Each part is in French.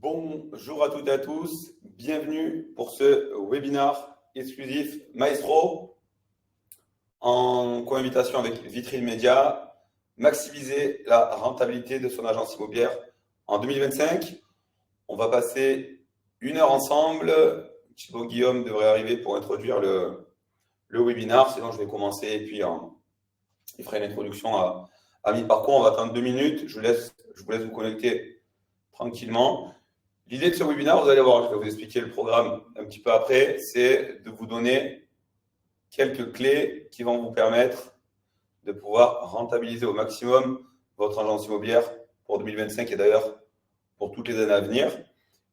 Bonjour à toutes et à tous, bienvenue pour ce webinaire exclusif Maestro en co-invitation avec Vitrine Média, maximiser la rentabilité de son agence immobilière en 2025. On va passer 1 heure ensemble. Thibaut Guillaume devrait arriver pour introduire le webinaire, sinon je vais commencer et puis il fera une introduction à mi-parcours. On va attendre 2 minutes, je vous laisse vous connecter tranquillement. L'idée de ce webinaire, vous allez voir, je vais vous expliquer le programme un petit peu après, c'est de vous donner quelques clés qui vont vous permettre de pouvoir rentabiliser au maximum votre agence immobilière pour 2025 et d'ailleurs pour toutes les années à venir.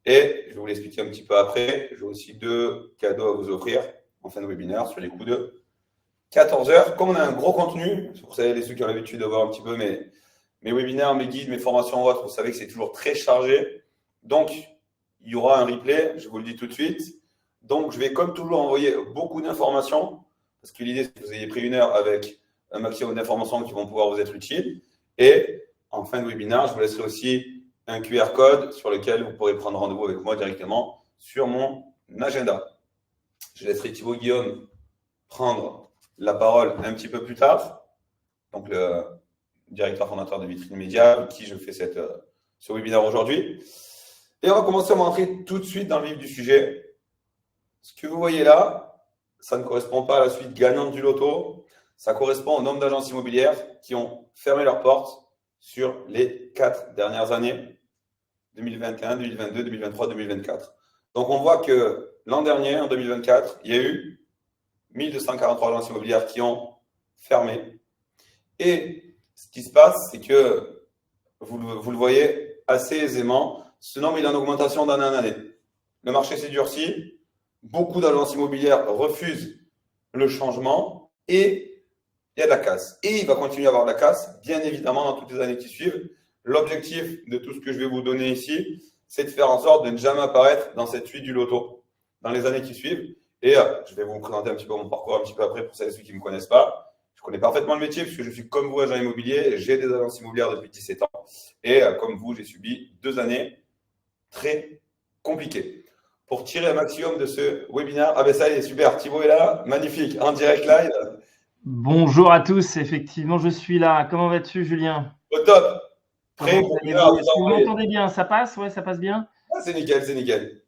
Et je vais vous l'expliquer un petit peu après. J'ai aussi 2 cadeaux à vous offrir en fin de webinaire sur les coups de 14 heures. Comme on a un gros contenu, c'est pour ça les ceux qui ont l'habitude de voir un petit peu mes webinaires, mes guides, mes formations ou autres, vous savez que c'est toujours très chargé. Donc, il y aura un replay, je vous le dis tout de suite. Donc, je vais comme toujours envoyer beaucoup d'informations parce que l'idée, c'est que vous ayez pris 1 heure avec un maximum d'informations qui vont pouvoir vous être utiles. Et en fin de webinaire, je vous laisserai aussi un QR code sur lequel vous pourrez prendre rendez-vous avec moi directement sur mon agenda. Je laisserai Thibaut Guillaume prendre la parole un petit peu plus tard. Donc, le directeur fondateur de Vitrine Média, avec qui je fais ce webinaire aujourd'hui. Et on va commencer à rentrer tout de suite dans le vif du sujet. Ce que vous voyez là, ça ne correspond pas à la suite gagnante du loto. Ça correspond au nombre d'agences immobilières qui ont fermé leurs portes sur les 4 dernières années, 2021, 2022, 2023, 2024. Donc, on voit que l'an dernier, en 2024, il y a eu 1243 agences immobilières qui ont fermé. Et ce qui se passe, c'est que vous le voyez assez aisément, ce nombre est en augmentation d'année en année. Le marché s'est durci, beaucoup d'agences immobilières refusent le changement et il y a de la casse. Et il va continuer à y avoir de la casse, bien évidemment, dans toutes les années qui suivent. L'objectif de tout ce que je vais vous donner ici, c'est de faire en sorte de ne jamais apparaître dans cette suite du loto dans les années qui suivent. Et je vais vous présenter un petit peu mon parcours un petit peu après pour celles et ceux qui ne me connaissent pas. Je connais parfaitement le métier puisque je suis comme vous agent immobilier. J'ai des agences immobilières depuis 17 ans. Et comme vous, j'ai subi 2 années très compliquées. Pour tirer un maximum de ce webinaire, ah ben ça y est, super, Thibaut est là, magnifique, en direct live. Bonjour à tous, effectivement, je suis là. Comment vas-tu, Julien? Au top. Prêt Comment pour allez-vous? Est-ce que vous m'entendez bien? Ça passe? Ouais, ça passe bien? Ah, c'est nickel, c'est nickel.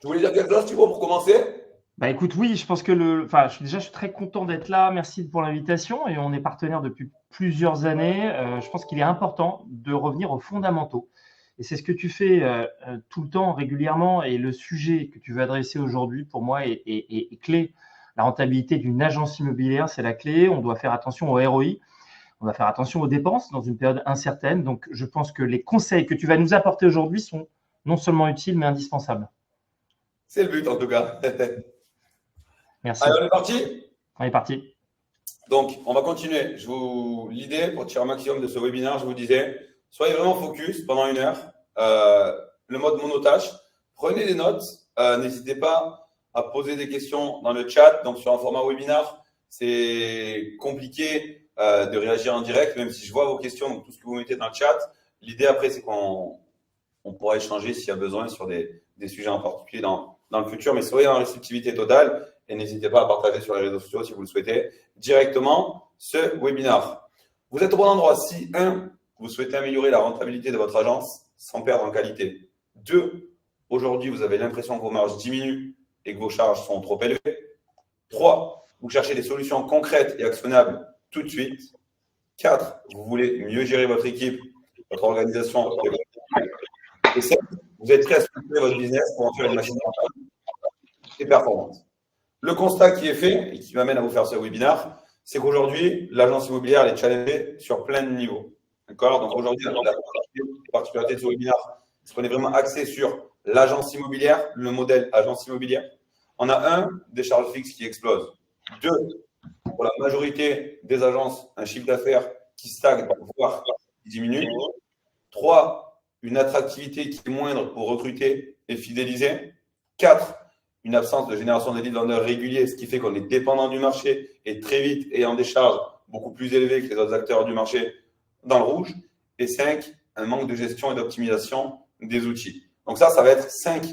Tu voulais dire quelque chose, Thibaut, pour commencer? Bah écoute, oui, je pense que je suis très content d'être là. Merci pour l'invitation. Et on est partenaire depuis plusieurs années. Je pense qu'il est important de revenir aux fondamentaux. Et c'est ce que tu fais tout le temps, régulièrement. Et le sujet que tu veux adresser aujourd'hui, pour moi, est clé. La rentabilité d'une agence immobilière, c'est la clé. On doit faire attention au ROI. On va faire attention aux dépenses dans une période incertaine. Donc, je pense que les conseils que tu vas nous apporter aujourd'hui sont non seulement utiles, mais indispensables. C'est le but, en tout cas. Merci. Allez, on est parti? On est parti. Donc, on va continuer. L'idée, pour tirer un maximum de ce webinaire, je vous disais, soyez vraiment focus pendant 1 heure. Le mode monotâche. Prenez des notes. N'hésitez pas à poser des questions dans le chat. Donc, sur un format webinaire, c'est compliqué de réagir en direct, même si je vois vos questions, donc tout ce que vous mettez dans le chat. L'idée, après, c'est qu'on pourra échanger s'il y a besoin sur des sujets en particulier dans le futur. Mais soyez en réceptivité totale. Et n'hésitez pas à partager sur les réseaux sociaux si vous le souhaitez directement ce webinaire. Vous êtes au bon endroit si 1, vous souhaitez améliorer la rentabilité de votre agence sans perdre en qualité. 2, aujourd'hui vous avez l'impression que vos marges diminuent et que vos charges sont trop élevées. 3, vous cherchez des solutions concrètes et actionnables tout de suite. 4, vous voulez mieux gérer votre équipe, votre organisation. Et 7, vous êtes prêt à structurer votre business pour en faire une machine rentable et performante. Le constat qui est fait et qui m'amène à vous faire ce webinaire, c'est qu'aujourd'hui, l'agence immobilière est challengée sur plein de niveaux. D'accord? Donc aujourd'hui, la particularité de ce webinaire, c'est qu'on est vraiment axé sur l'agence immobilière, le modèle agence immobilière. On a 1, des charges fixes qui explosent. 2, pour la majorité des agences, un chiffre d'affaires qui stagne, voire qui diminue. 3, une attractivité qui est moindre pour recruter et fidéliser. 4, une absence de génération de leads vendeurs réguliers, ce qui fait qu'on est dépendant du marché et très vite ayant des charges beaucoup plus élevées que les autres acteurs du marché dans le rouge. Et 5, un manque de gestion et d'optimisation des outils. Donc ça va être 5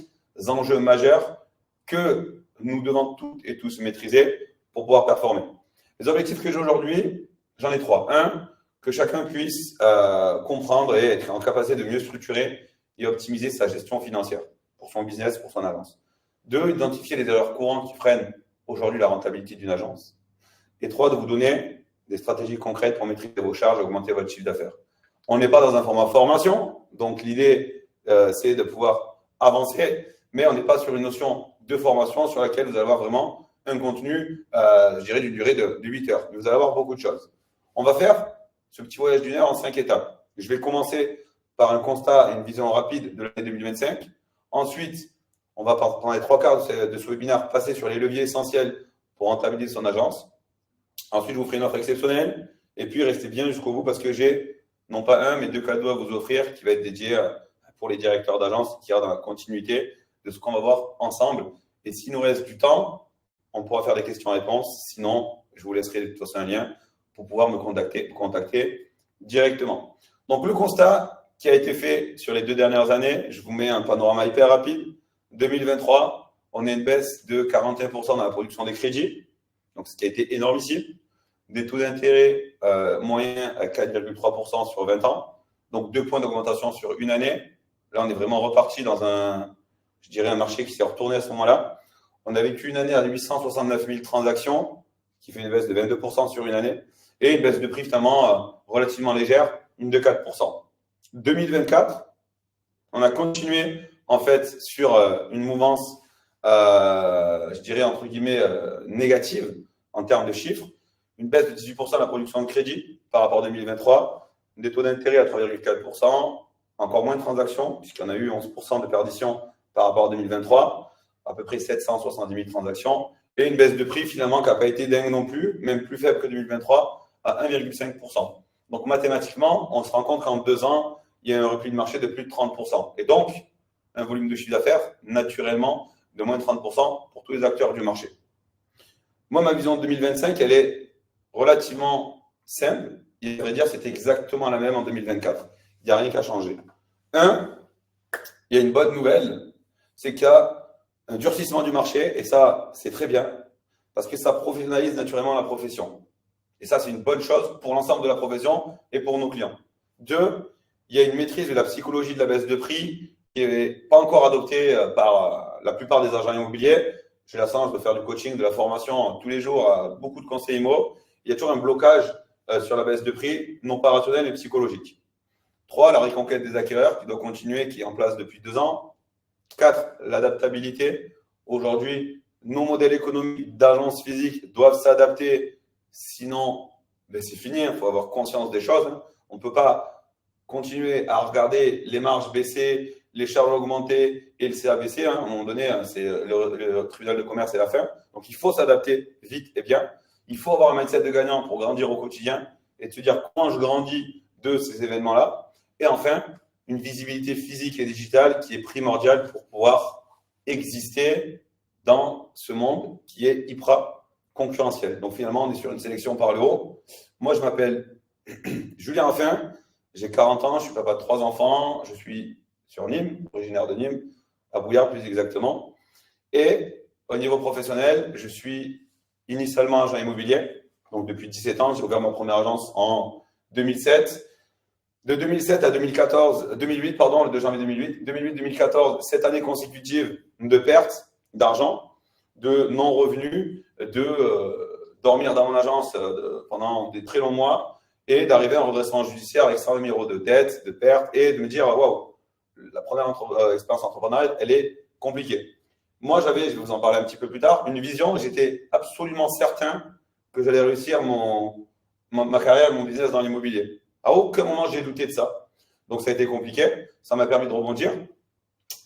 enjeux majeurs que nous devons toutes et tous maîtriser pour pouvoir performer. Les objectifs que j'ai aujourd'hui, j'en ai 3. 1, que chacun puisse comprendre et être en capacité de mieux structurer et optimiser sa gestion financière pour son business, pour son agence. 2, identifier les erreurs courantes qui freinent aujourd'hui la rentabilité d'une agence. Et 3, de vous donner des stratégies concrètes pour maîtriser vos charges et augmenter votre chiffre d'affaires. On n'est pas dans un format formation, donc l'idée, c'est de pouvoir avancer, mais on n'est pas sur une notion de formation sur laquelle vous allez avoir vraiment un contenu, je dirais, d'une durée de 8 heures. Mais vous allez avoir beaucoup de choses. On va faire ce petit voyage d'une heure en 5 étapes. Je vais commencer par un constat et une vision rapide de l'année 2025. Ensuite, on va, pendant les 3 quarts de ce webinaire, passer sur les leviers essentiels pour rentabiliser son agence. Ensuite, je vous ferai une offre exceptionnelle. Et puis, restez bien jusqu'au bout parce que j'ai non pas 1, mais 2 cadeaux à vous offrir qui va être dédié pour les directeurs d'agence qui sont dans la continuité de ce qu'on va voir ensemble. Et s'il nous reste du temps, on pourra faire des questions-réponses. Sinon, je vous laisserai de toute façon un lien pour pouvoir me contacter directement. Donc, le constat qui a été fait sur les 2 dernières années, je vous mets un panorama hyper rapide. 2023, on a une baisse de 41% dans la production des crédits, donc ce qui a été énormissime. Des taux d'intérêt moyens à 4,3% sur 20 ans, donc 2 points d'augmentation sur une année. Là, on est vraiment reparti dans un marché qui s'est retourné à ce moment-là. On a vécu une année à 869 000 transactions, qui fait une baisse de 22% sur une année, et une baisse de prix finalement relativement légère, une de 4%. 2024, on a continué en fait sur une mouvance, je dirais entre guillemets, négative en termes de chiffres. Une baisse de 18% de la production de crédit par rapport à 2023, des taux d'intérêt à 3,4%, encore moins de transactions, puisqu'il y en a eu 11% de perdition par rapport à 2023, à peu près 770 000 transactions, et une baisse de prix finalement qui n'a pas été dingue non plus, même plus faible que 2023, à 1,5%. Donc mathématiquement, on se rend compte qu'en 2 ans, il y a un repli de marché de plus de 30%. Et donc, un volume de chiffre d'affaires, naturellement, de moins de 30% pour tous les acteurs du marché. Moi, ma vision de 2025, elle est relativement simple. Il faudrait dire que c'était exactement la même en 2024. Il n'y a rien qu'à changer. Il y a une bonne nouvelle, c'est qu'il y a un durcissement du marché, et ça, c'est très bien, parce que ça professionnalise naturellement la profession. Et ça, c'est une bonne chose pour l'ensemble de la profession et pour nos clients. 2, il y a une maîtrise de la psychologie de la baisse de prix qui n'est pas encore adoptée par la plupart des agents immobiliers. J'ai la chance de faire du coaching, de la formation tous les jours à beaucoup de conseillers immo. Il y a toujours un blocage sur la baisse de prix, non pas rationnel, mais psychologique. 3, la reconquête des acquéreurs qui doit continuer, qui est en place depuis 2 ans. 4, l'adaptabilité. Aujourd'hui, nos modèles économiques d'agences physiques doivent s'adapter. Sinon, c'est fini, il faut avoir conscience des choses. On ne peut pas continuer à regarder les marges baisser, les charges augmenter et le CA baisser. À un moment donné, c'est le tribunal de commerce et la fin. Donc, il faut s'adapter vite et bien. Il faut avoir un mindset de gagnant pour grandir au quotidien et de se dire comment je grandis de ces événements-là. Et enfin, une visibilité physique et digitale qui est primordiale pour pouvoir exister dans ce monde qui est hyper concurrentiel. Donc finalement, on est sur une sélection par le haut. Moi, je m'appelle Julien Raffin, j'ai 40 ans, je suis papa de 3 enfants, je suis sur Nîmes, originaire de Nîmes, à Bouillard plus exactement. Et au niveau professionnel, je suis initialement agent immobilier. Donc depuis 17 ans, j'ai ouvert ma première agence en 2007. De 2007 à 2008, le 2 janvier 2008, 2008-2014, 7 années consécutives de pertes d'argent, de non-revenus, de dormir dans mon agence pendant des très longs mois et d'arriver à un redressement judiciaire avec 100 000 € de dettes, de pertes et de me dire waouh, la première expérience entrepreneuriale, elle est compliquée. Moi, j'avais, je vais vous en parler un petit peu plus tard, une vision, j'étais absolument certain que j'allais réussir ma carrière, mon business dans l'immobilier. À aucun moment, j'ai douté de ça. Donc, ça a été compliqué. Ça m'a permis de rebondir.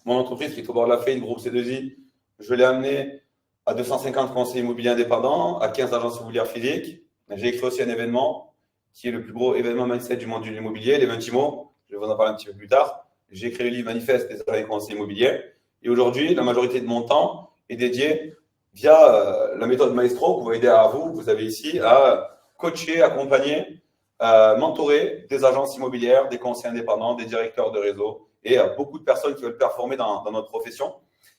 Mon entreprise, qui est au bord de la faillite, groupe C2I, je l'ai amené à 250 conseillers immobiliers indépendants, à 15 agences immobilières physiques. J'ai créé aussi un événement qui est le plus gros événement mindset du monde de l'immobilier, les 20 IMO. Je vais vous en parler un petit peu plus tard. J'ai créé le livre Manifeste des agents et conseillers immobiliers. Et aujourd'hui, la majorité de mon temps est dédié via la méthode Maestro que vous aidez à vous avez ici, à coacher, accompagner mentorer des agences immobilières, des conseillers indépendants, des directeurs de réseau et beaucoup de personnes qui veulent performer dans notre profession.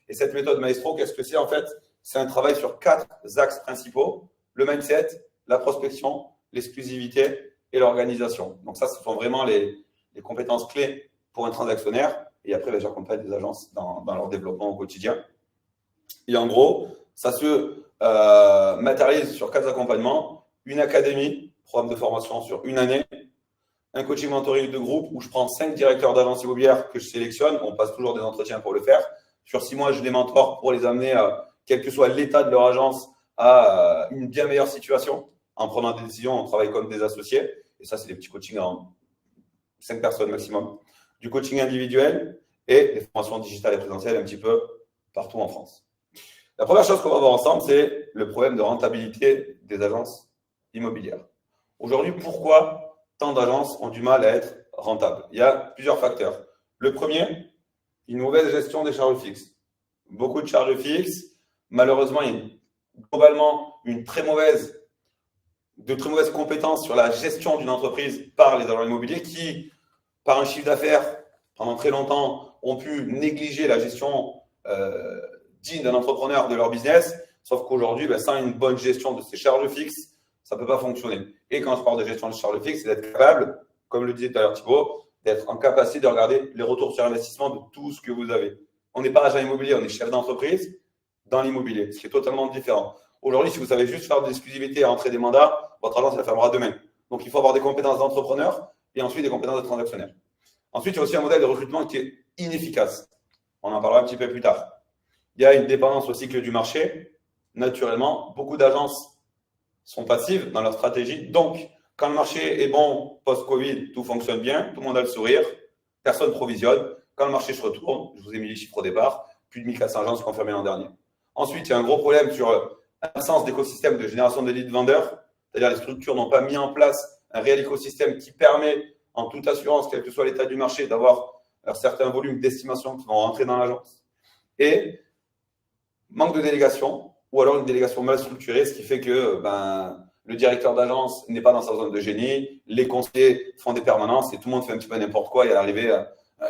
Et cette méthode Maestro, qu'est-ce que c'est en fait? C'est un travail sur 4 axes principaux: le mindset, la prospection, l'exclusivité et l'organisation. Donc ça, ce sont vraiment les compétences clés pour un transactionnaire. Et après, j'accompagne des agences dans leur développement au quotidien. Et en gros, ça se matérialise sur 4 accompagnements: une académie, programme de formation sur une année, un coaching mentoring de groupe où je prends 5 directeurs d'agence immobilière que je sélectionne. On passe toujours des entretiens pour le faire. Sur 6 mois, je les mentore pour les amener, quel que soit l'état de leur agence, à une bien meilleure situation. En prenant des décisions, on travaille comme des associés. Et ça, c'est des petits coachings en 5 personnes maximum. Du coaching individuel et des formations digitales et présentielles un petit peu partout en France. La première chose qu'on va voir ensemble, c'est le problème de rentabilité des agences immobilières. Aujourd'hui, pourquoi tant d'agences ont du mal à être rentables? Il y a plusieurs facteurs. Le premier, une mauvaise gestion des charges fixes. Beaucoup de charges fixes. Malheureusement, il y a globalement de très mauvaises compétences sur la gestion d'une entreprise par les agents immobiliers qui, par un chiffre d'affaires, pendant très longtemps, ont pu négliger la gestion digne d'un entrepreneur de leur business. Sauf qu'aujourd'hui, sans une bonne gestion de ces charges fixes, ça ne peut pas fonctionner. Et quand je parle de gestion de charges fixes, c'est d'être capable, comme le disait tout à l'heure Thibaut, d'être en capacité de regarder les retours sur investissement de tout ce que vous avez. On n'est pas agent immobilier, on est chef d'entreprise dans l'immobilier, ce qui est totalement différent. Aujourd'hui, si vous savez juste faire de l'exclusivité et rentrer des mandats, votre agence, elle fermera demain. Donc, il faut avoir des compétences d'entrepreneur et ensuite des compétences de transactionnaire. Ensuite, il y a aussi un modèle de recrutement qui est inefficace. On en parlera un petit peu plus tard. Il y a une dépendance au cycle du marché. Naturellement, beaucoup d'agences sont passives dans leur stratégie. Donc, quand le marché est bon post-Covid, tout fonctionne bien, tout le monde a le sourire, personne ne provisionne. Quand le marché se retourne, je vous ai mis les chiffres au départ, plus de 1400 agences confirmées l'an dernier. Ensuite, il y a un gros problème sur l'absence d'écosystème de génération de leads vendeurs, c'est-à-dire les structures n'ont pas mis en place un réel écosystème qui permet, en toute assurance, quel que soit l'état du marché, d'avoir certains volumes d'estimation qui vont rentrer dans l'agence. Et manque de délégation, ou alors une délégation mal structurée, ce qui fait que le directeur d'agence n'est pas dans sa zone de génie, les conseillers font des permanences et tout le monde fait un petit peu n'importe quoi. Et à l'arrivée,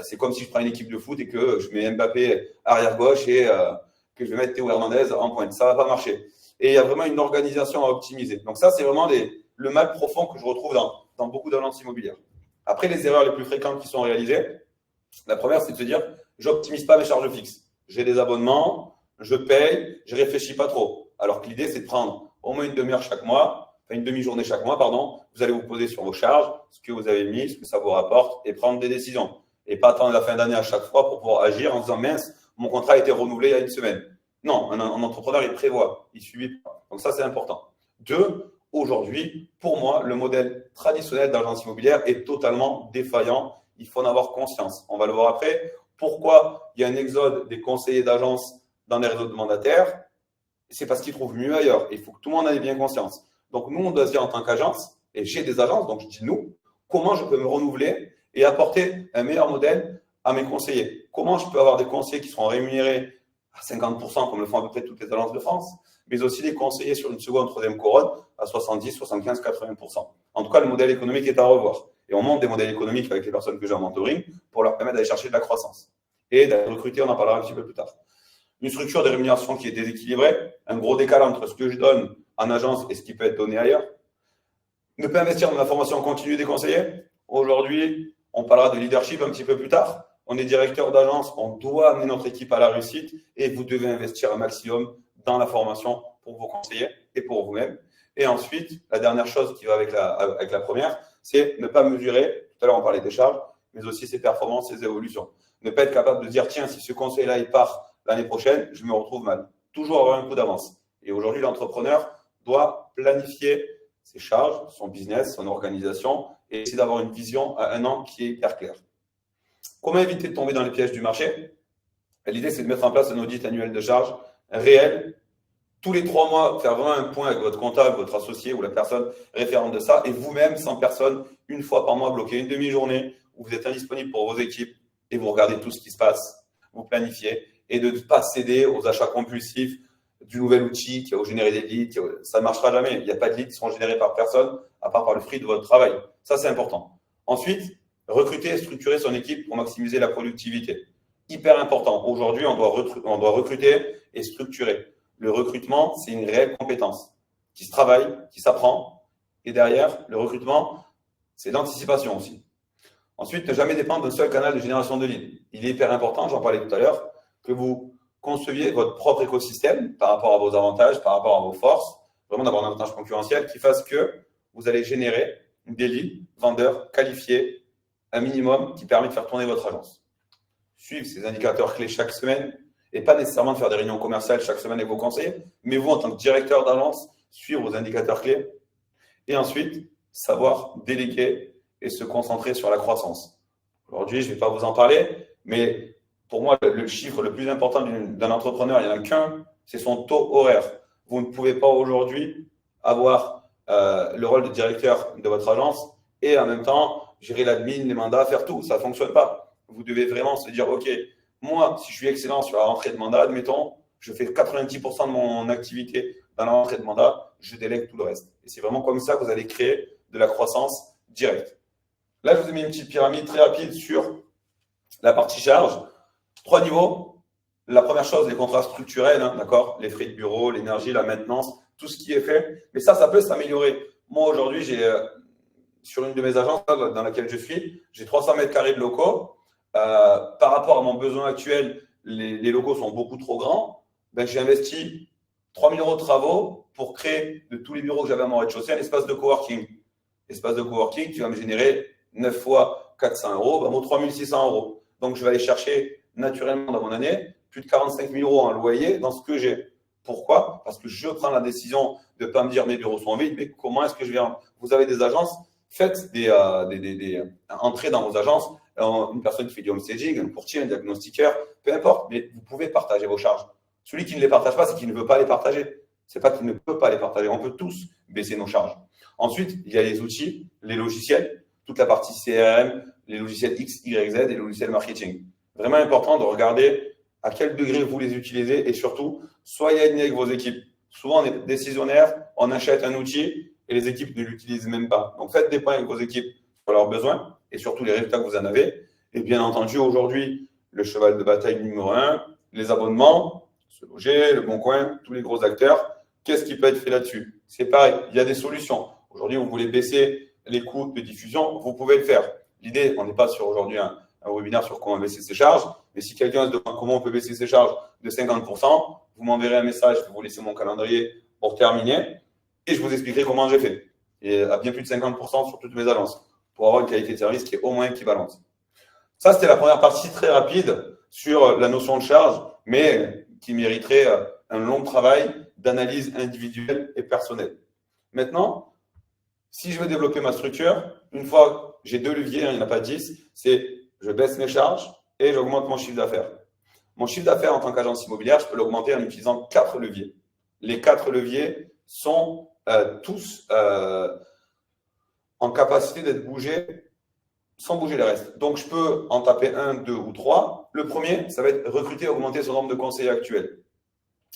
c'est comme si je prends une équipe de foot et que je mets Mbappé arrière gauche et que je vais mettre Théo Hernandez en pointe. Ça ne va pas marcher. Et il y a vraiment une organisation à optimiser. Donc ça, c'est vraiment le mal profond que je retrouve dans beaucoup d'agences immobilières. Après, les erreurs les plus fréquentes qui sont réalisées, la première, c'est de se dire, je n'optimise pas mes charges fixes. J'ai des abonnements, je paye, je ne réfléchis pas trop. Alors que l'idée, c'est de prendre au moins une demi-heure chaque mois, une demi-journée chaque mois, pardon. Vous allez vous poser sur vos charges, ce que vous avez mis, ce que ça vous rapporte et prendre des décisions. Et pas attendre la fin d'année à chaque fois pour pouvoir agir en disant, mince, mon contrat a été renouvelé il y a une semaine. Non, un entrepreneur, il prévoit, il ne subit pas. Donc ça, c'est important. 2, aujourd'hui, pour moi, le modèle traditionnel d'agence immobilière est totalement défaillant. Il faut en avoir conscience. On va le voir après. Pourquoi il y a un exode des conseillers d'agence dans les réseaux de mandataires? C'est parce qu'ils trouvent mieux ailleurs. Il faut que tout le monde en ait bien conscience. Donc, nous, on doit se dire en tant qu'agence, et j'ai des agences, donc je dis nous, comment je peux me renouveler et apporter un meilleur modèle à mes conseillers? Comment je peux avoir des conseillers qui seront rémunérés à 50%, comme le font à peu près toutes les agences de France, mais aussi des conseillers sur une seconde, troisième couronne à 70, 75, 80%. En tout cas, le modèle économique est à revoir. Et on monte des modèles économiques avec les personnes que j'ai en mentoring pour leur permettre d'aller chercher de la croissance. Et d'aller recruter, on en parlera un petit peu plus tard. Une structure de rémunération qui est déséquilibrée, un gros décalage entre ce que je donne en agence et ce qui peut être donné ailleurs. Ne pas investir dans la formation continue des conseillers. Aujourd'hui, on parlera de leadership un petit peu plus tard. On est directeur d'agence, on doit amener notre équipe à la réussite et vous devez investir un maximum dans la formation pour vos conseillers et pour vous-même. Et ensuite, la dernière chose qui va avec la première, c'est ne pas mesurer, tout à l'heure on parlait des charges, mais aussi ses performances, ses évolutions. Ne pas être capable de dire, tiens, si ce conseil-là, il part l'année prochaine, je me retrouve mal. Toujours avoir un coup d'avance. Et aujourd'hui, l'entrepreneur doit planifier ses charges, son business, son organisation et essayer d'avoir une vision à un an qui est hyper claire. Comment éviter de tomber dans les pièges du marché? L'idée, c'est de mettre en place un audit annuel de charges réel. Tous les 3 mois, faire vraiment un point avec votre comptable, votre associé ou la personne référente de ça. Et vous-même, sans personne, une fois par mois, bloquer une demi-journée où vous êtes indisponible pour vos équipes et vous regardez tout ce qui se passe, vous planifiez et de ne pas céder aux achats compulsifs du nouvel outil qui va vous générer des leads. Ça ne marchera jamais. Il n'y a pas de leads qui seront générés par personne à part par le fruit de votre travail. Ça, c'est important. Ensuite, recruter et structurer son équipe pour maximiser la productivité. Hyper important. Aujourd'hui, on doit recruter et structurer. Le recrutement, c'est une réelle compétence qui se travaille, qui s'apprend. Et derrière, le recrutement, c'est l'anticipation aussi. Ensuite, ne jamais dépendre d'un seul canal de génération de leads. Il est hyper important, j'en parlais tout à l'heure, que vous conceviez votre propre écosystème par rapport à vos avantages, par rapport à vos forces, vraiment d'avoir un avantage concurrentiel qui fasse que vous allez générer des leads, vendeurs qualifiés, un minimum qui permet de faire tourner votre agence. Suivre ces indicateurs clés chaque semaine et pas nécessairement de faire des réunions commerciales chaque semaine avec vos conseillers, mais vous, en tant que directeur d'agence, suivre vos indicateurs clés et ensuite savoir déléguer et se concentrer sur la croissance. Aujourd'hui, je ne vais pas vous en parler, mais pour moi, le chiffre le plus important d'un entrepreneur, il n'y en a qu'un, c'est son taux horaire. Vous ne pouvez pas aujourd'hui avoir le rôle de directeur de votre agence et en même temps gérer l'admin, les mandats, faire tout. Ça ne fonctionne pas. Vous devez vraiment se dire, OK, moi, si je suis excellent sur la rentrée de mandat, admettons, je fais 90% de mon activité dans la rentrée de mandat, je délègue tout le reste. Et c'est vraiment comme ça que vous allez créer de la croissance directe. Là, je vous ai mis une petite pyramide très rapide sur la partie charge. 3 niveaux. La première chose, les contrats structurels, hein, d'accord, les frais de bureau, l'énergie, la maintenance, tout ce qui est fait. Mais ça peut s'améliorer. Moi, aujourd'hui, sur une de mes agences dans laquelle je suis, j'ai 300 mètres carrés de locaux. Par rapport à mon besoin actuel, les locaux sont beaucoup trop grands. Ben, j'ai investi 3 000 € de travaux pour créer de tous les bureaux que j'avais à mon rez-de-chaussée un espace de coworking. Espace de coworking qui va me générer 9 fois 400 €, ben, 3 600 €. Donc, je vais aller chercher naturellement dans mon année plus de 45 000 € en loyer dans ce que j'ai. Pourquoi? Parce que je prends la décision de ne pas me dire mes bureaux sont vides, mais comment est-ce que je vais… Vous avez des agences, faites des entrées dans vos agences, une personne qui fait du home staging, un courtier, un diagnostiqueur, peu importe, mais vous pouvez partager vos charges. Celui qui ne les partage pas, c'est qu'il ne veut pas les partager. Ce n'est pas qu'il ne peut pas les partager. On peut tous baisser nos charges. Ensuite, il y a les outils, les logiciels, toute la partie CRM, les logiciels X, Y, Z et les logiciels marketing. Vraiment important de regarder à quel degré vous les utilisez et surtout, soyez alignés avec vos équipes. Souvent, on est décisionnaire, on achète un outil et les équipes ne l'utilisent même pas. Donc, faites des points avec vos équipes sur leurs besoins et surtout les résultats que vous en avez. Et bien entendu, aujourd'hui, le cheval de bataille numéro 1, les abonnements, Se Loger, Le Bon Coin, tous les gros acteurs. Qu'est-ce qui peut être fait là-dessus? C'est pareil, il y a des solutions. Aujourd'hui, vous voulez baisser les coûts de diffusion, vous pouvez le faire. L'idée, on n'est pas sur aujourd'hui un webinaire sur comment baisser ses charges, mais si quelqu'un se demande comment on peut baisser ses charges de 50%, vous m'enverrez un message, vous laissez mon calendrier pour terminer, et je vous expliquerai comment j'ai fait. Et à bien plus de 50% sur toutes mes agences, pour avoir une qualité de service qui est au moins équivalente. Ça, c'était la première partie très rapide sur la notion de charge, mais qui mériterait un long travail d'analyse individuelle et personnelle. Maintenant, si je veux développer ma structure, une fois j'ai 2 leviers, il n'y en a pas 10, c'est je baisse mes charges et j'augmente mon chiffre d'affaires. Mon chiffre d'affaires en tant qu'agence immobilière, je peux l'augmenter en utilisant 4 leviers. Les 4 leviers sont tous en capacité d'être bougés sans bouger les restes. Donc, je peux en taper 1, 2 ou 3. Le premier, ça va être recruter et augmenter son nombre de conseillers actuels.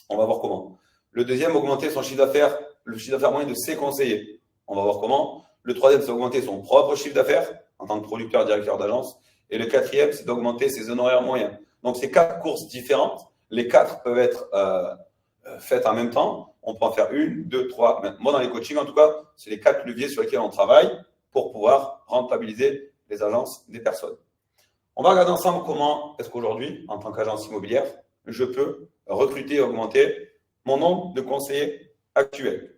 On va voir comment. Le deuxième, augmenter son chiffre d'affaires, le chiffre d'affaires moyen de ses conseillers. On va voir comment. Le troisième, c'est augmenter son propre chiffre d'affaires en tant que producteur, directeur d'agence. Et le quatrième, c'est d'augmenter ses honoraires moyens. Donc, c'est 4 courses différentes. Les 4 peuvent être faites en même temps. On peut en faire 1, 2, 3. Moi, dans les coachings, en tout cas, c'est les 4 leviers sur lesquels on travaille pour pouvoir rentabiliser les agences des personnes. On va regarder ensemble comment est-ce qu'aujourd'hui, en tant qu'agence immobilière, je peux recruter et augmenter mon nombre de conseillers actuels.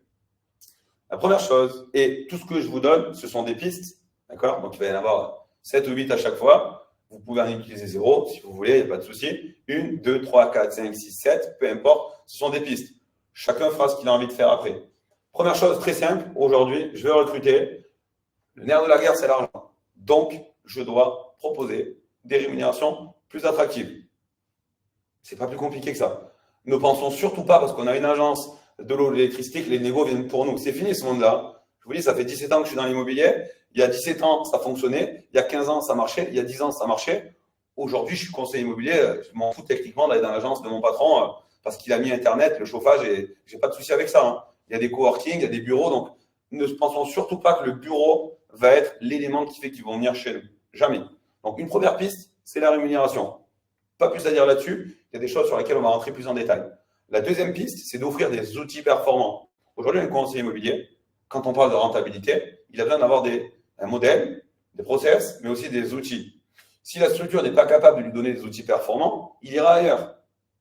La première chose, et tout ce que je vous donne, ce sont des pistes, d'accord? Donc, il va y en avoir 7 ou 8 à chaque fois. Vous pouvez en utiliser 0 si vous voulez, il n'y a pas de souci. 1, 2, 3, 4, 5, 6, 7, peu importe, ce sont des pistes. Chacun fera ce qu'il a envie de faire après. Première chose très simple, aujourd'hui, je vais recruter. Le nerf de la guerre, c'est l'argent. Donc, je dois proposer des rémunérations plus attractives. Ce n'est pas plus compliqué que ça. Ne pensons surtout pas, parce qu'on a une agence de l'eau, de l'électricité, que les négos viennent pour nous. C'est fini ce monde-là. Je vous dis, ça fait 17 ans que je suis dans l'immobilier. Il y a 17 ans, ça fonctionnait. Il y a 15 ans, ça marchait. Il y a 10 ans, ça marchait. Aujourd'hui, je suis conseiller immobilier. Je m'en fous techniquement d'aller dans l'agence de mon patron parce qu'il a mis Internet, le chauffage, et je n'ai pas de souci avec ça. Il y a des coworking, il y a des bureaux. Donc, ne pensons surtout pas que le bureau va être l'élément qui fait qu'ils vont venir chez nous. Jamais. Donc, une première piste, c'est la rémunération. Pas plus à dire là-dessus. Il y a des choses sur lesquelles on va rentrer plus en détail. La deuxième piste, c'est d'offrir des outils performants. Aujourd'hui, un conseiller immobilier, quand on parle de rentabilité, il a besoin d'avoir un modèle, des process, mais aussi des outils. Si la structure n'est pas capable de lui donner des outils performants, il ira ailleurs.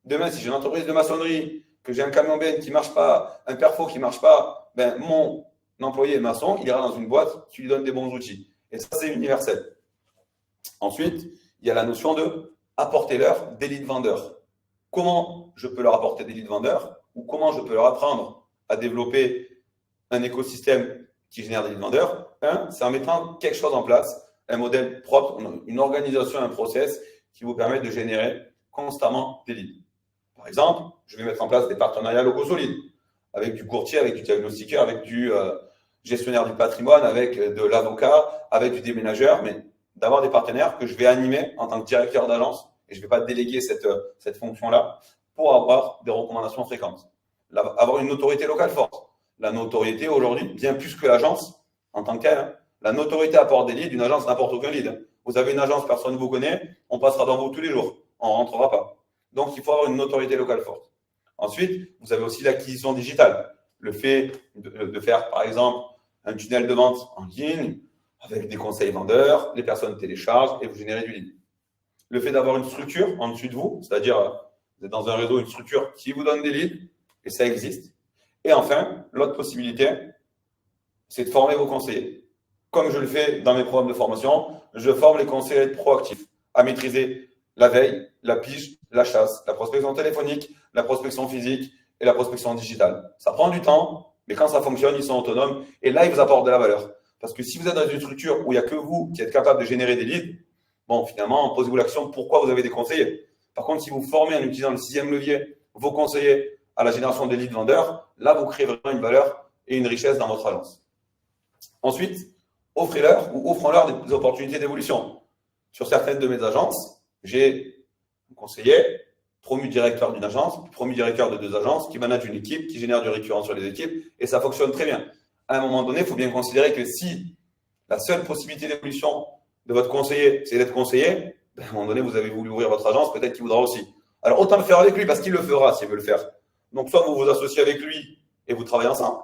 Demain, si j'ai une entreprise de maçonnerie, que j'ai un camion Ben qui ne marche pas, un perfo qui ne marche pas, ben, mon employé maçon, il ira dans une boîte qui lui donne des bons outils. Et ça, c'est universel. Ensuite, il y a la notion de apporter-leur des leads vendeurs. Comment je peux leur apporter des leads vendeurs ou comment je peux leur apprendre à développer un écosystème qui génère des leads vendeurs? C'est en mettant quelque chose en place, un modèle propre, une organisation, un process qui vous permet de générer constamment des leads. Par exemple, je vais mettre en place des partenariats locaux solides avec du courtier, avec du diagnostiqueur, avec du gestionnaire du patrimoine, avec de l'avocat, avec du déménageur, mais d'avoir des partenaires que je vais animer en tant que directeur d'agence et je ne vais pas déléguer cette fonction-là pour avoir des recommandations fréquentes. Avoir une notoriété locale forte. La notoriété aujourd'hui, bien plus que l'agence en tant que telle, la notoriété apporte des leads, une agence n'apporte aucun lead. Vous avez une agence, personne ne vous connaît, on passera dans vous tous les jours, on ne rentrera pas. Donc, il faut avoir une notoriété locale forte. Ensuite, vous avez aussi l'acquisition digitale. Le fait de faire, par exemple, un tunnel de vente en ligne avec des conseils vendeurs, les personnes téléchargent et vous générez du lead. Le fait d'avoir une structure en dessus de vous, c'est-à-dire vous êtes dans un réseau, une structure qui vous donne des leads, et ça existe. Et enfin, l'autre possibilité, c'est de former vos conseillers. Comme je le fais dans mes programmes de formation, je forme les conseillers proactifs à maîtriser la veille, la pige, la chasse, la prospection téléphonique, la prospection physique et la prospection digitale. Ça prend du temps, mais quand ça fonctionne, ils sont autonomes et là, ils vous apportent de la valeur. Parce que si vous êtes dans une structure où il n'y a que vous qui êtes capable de générer des leads, bon, finalement, posez-vous l'action pourquoi vous avez des conseillers. Par contre, si vous formez en utilisant le 6e levier vos conseillers à la génération des leads vendeurs, là, vous créez vraiment une valeur et une richesse dans votre agence. Ensuite, offrez-leur ou offrons-leur des opportunités d'évolution. Sur certaines de mes agences, j'ai un conseiller, promu directeur d'une agence, promu directeur de 2 agences, qui manage une équipe, qui génère du récurrent sur les équipes, et ça fonctionne très bien. À un moment donné, il faut bien considérer que si la seule possibilité d'évolution de votre conseiller, c'est d'être conseiller, à un moment donné, vous avez voulu ouvrir votre agence, peut-être qu'il voudra aussi. Alors, autant le faire avec lui, parce qu'il le fera s'il veut le faire. Donc, soit vous vous associez avec lui et vous travaillez ensemble,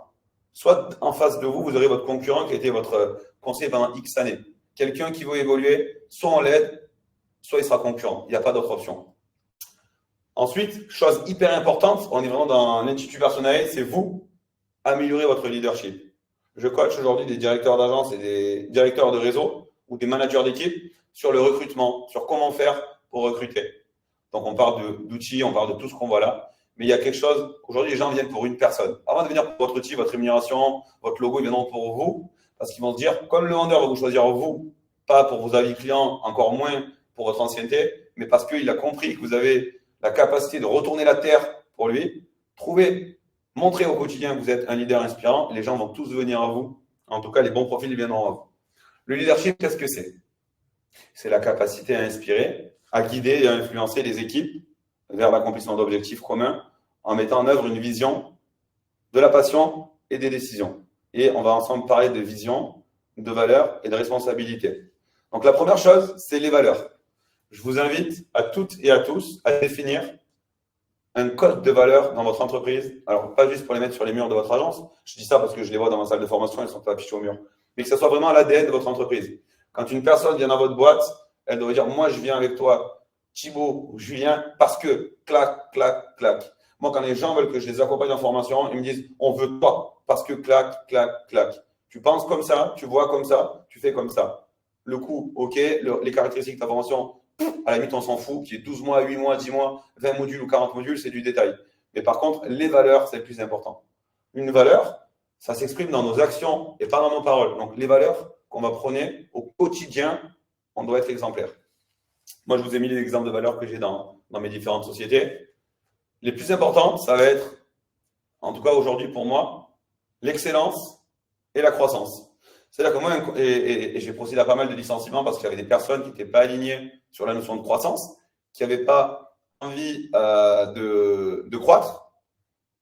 soit en face de vous, vous aurez votre concurrent qui a été votre conseiller pendant X années. Quelqu'un qui veut évoluer, soit on l'aide, soit il sera concurrent. Il n'y a pas d'autre option. Ensuite, chose hyper importante, on est vraiment dans l'Institut Personnel, c'est vous améliorer votre leadership. Je coach aujourd'hui des directeurs d'agence et des directeurs de réseau ou des managers d'équipe sur le recrutement, sur comment faire pour recruter. Donc, on parle d'outils, on parle de tout ce qu'on voit là. Mais il y a quelque chose, aujourd'hui, les gens viennent pour une personne. Avant de venir pour votre outil, votre rémunération, votre logo, ils viendront pour vous parce qu'ils vont se dire, comme le vendeur va vous choisir vous, pas pour vos avis clients, encore moins pour votre ancienneté, mais parce qu'il a compris que vous avez la capacité de retourner la terre pour lui, montrer au quotidien que vous êtes un leader inspirant, les gens vont tous venir à vous. En tout cas, les bons profils viendront à vous. Le leadership, qu'est-ce que c'est? C'est la capacité à inspirer, à guider et à influencer les équipes vers l'accomplissement d'objectifs communs en mettant en œuvre une vision, de la passion et des décisions. Et on va ensemble parler de vision, de valeur et de responsabilité. Donc la première chose, c'est les valeurs. Je vous invite à toutes et à tous à définir un code de valeurs dans votre entreprise. Alors, pas juste pour les mettre sur les murs de votre agence. Je dis ça parce que je les vois dans ma salle de formation, elles sont pas affichées au mur. Mais que ce soit vraiment l'ADN de votre entreprise. Quand une personne vient dans votre boîte, elle doit dire, moi, je viens avec toi, Thibaut ou Julien, parce que clac, clac, clac. Moi, quand les gens veulent que je les accompagne en formation, ils me disent, on veut toi, parce que clac, clac, clac. Tu penses comme ça, tu vois comme ça, tu fais comme ça. Le coût, OK. Les caractéristiques de ta formation, à la limite, on s'en fout. Qu'il y ait 12 mois, 8 mois, 10 mois, 20 modules ou 40 modules, c'est du détail. Mais par contre, les valeurs, c'est le plus important. Une valeur, ça s'exprime dans nos actions et pas dans nos paroles. Donc, les valeurs qu'on va prôner au quotidien, on doit être exemplaire. Moi, je vous ai mis les exemples de valeurs que j'ai dans mes différentes sociétés. Les plus importantes, ça va être, en tout cas aujourd'hui pour moi, l'excellence et la croissance. C'est-à-dire que moi, et j'ai procédé à pas mal de licenciements parce qu'il y avait des personnes qui n'étaient pas alignées sur la notion de croissance, qui n'avaient pas envie de croître.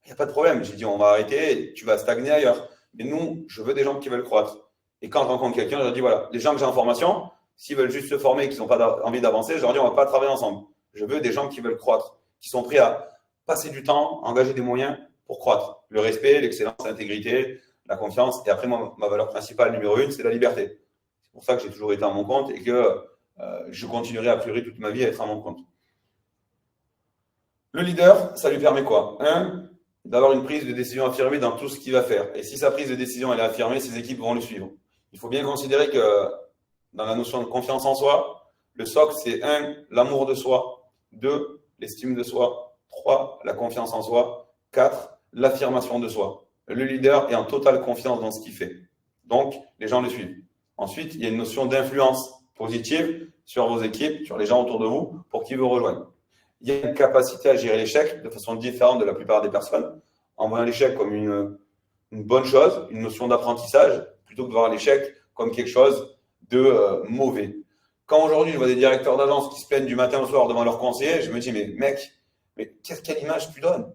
Il n'y a pas de problème. J'ai dit, on va arrêter, tu vas stagner ailleurs. Mais nous, je veux des gens qui veulent croître. Et quand je rencontre quelqu'un, je leur dis voilà, les gens que j'ai en formation, s'ils veulent juste se former et qu'ils n'ont pas envie d'avancer, je leur dis on ne va pas travailler ensemble. Je veux des gens qui veulent croître, qui sont prêts à passer du temps, engager des moyens pour croître. Le respect, l'excellence, l'intégrité, la confiance. Et après, moi, ma valeur principale numéro 1, c'est la liberté. C'est pour ça que j'ai toujours été à mon compte et que je continuerai a priori toute ma vie à être à mon compte. Le leader, ça lui permet quoi? D'avoir une prise de décision affirmée dans tout ce qu'il va faire. Et si sa prise de décision elle est affirmée, ses équipes vont le suivre. Il faut bien considérer que dans la notion de confiance en soi, le socle, c'est 1, l'amour de soi, 2, l'estime de soi, 3, la confiance en soi, 4, l'affirmation de soi. Le leader est en totale confiance dans ce qu'il fait. Donc, les gens le suivent. Ensuite, il y a une notion d'influence positive sur vos équipes, sur les gens autour de vous, pour qu'ils vous rejoignent. Il y a une capacité à gérer l'échec de façon différente de la plupart des personnes, en voyant l'échec comme une bonne chose, une notion d'apprentissage, plutôt que de voir l'échec comme quelque chose de mauvais. Quand aujourd'hui, je vois des directeurs d'agence qui se plaignent du matin au soir devant leurs conseillers, je me dis, mais mec, quelle image tu donnes?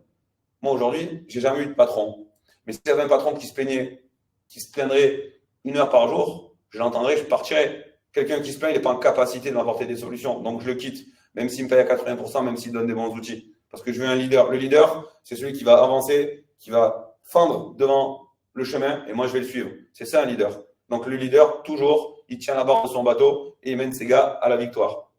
Moi, aujourd'hui, j'ai jamais eu de patron. Mais si j'avais un patron qui se plaignait, qui se plaindrait 1 heure par jour, je l'entendrais, je partirais. Quelqu'un qui se plaint, il n'est pas en capacité de m'apporter des solutions. Donc, je le quitte, même s'il me paye à 80%, même s'il donne des bons outils. Parce que je veux un leader. Le leader, c'est celui qui va avancer, qui va fendre devant le chemin, et moi, je vais le suivre. C'est ça, un leader. Donc, le leader, toujours, il tient la barre de son bateau et il mène ses gars à la victoire.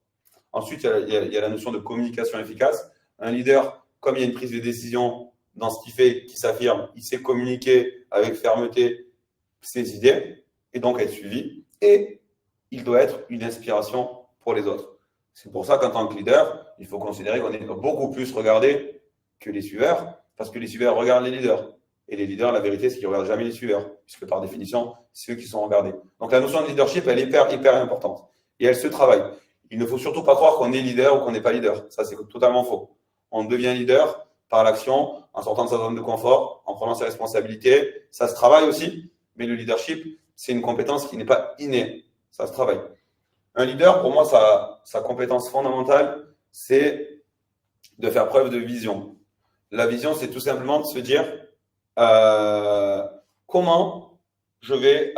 Ensuite, il y a la notion de communication efficace. Un leader, comme il y a une prise de décision dans ce qu'il fait, qui s'affirme, il sait communiquer avec fermeté ses idées et donc être suivi. Et il doit être une inspiration pour les autres. C'est pour ça qu'en tant que leader, il faut considérer qu'on est beaucoup plus regardé que les suiveurs, parce que les suiveurs regardent les leaders. Et les leaders, la vérité, c'est qu'ils ne regardent jamais les suiveurs, puisque par définition, c'est eux qui sont regardés. Donc la notion de leadership, elle est hyper importante. Et elle se travaille. Il ne faut surtout pas croire qu'on est leader ou qu'on n'est pas leader. Ça, c'est totalement faux. On devient leader par l'action, en sortant de sa zone de confort, en prenant ses responsabilités. Ça se travaille aussi, mais le leadership, c'est une compétence qui n'est pas innée. Ça se travaille. Un leader, pour moi, sa compétence fondamentale, c'est de faire preuve de vision. La vision, c'est tout simplement de se dire comment je vais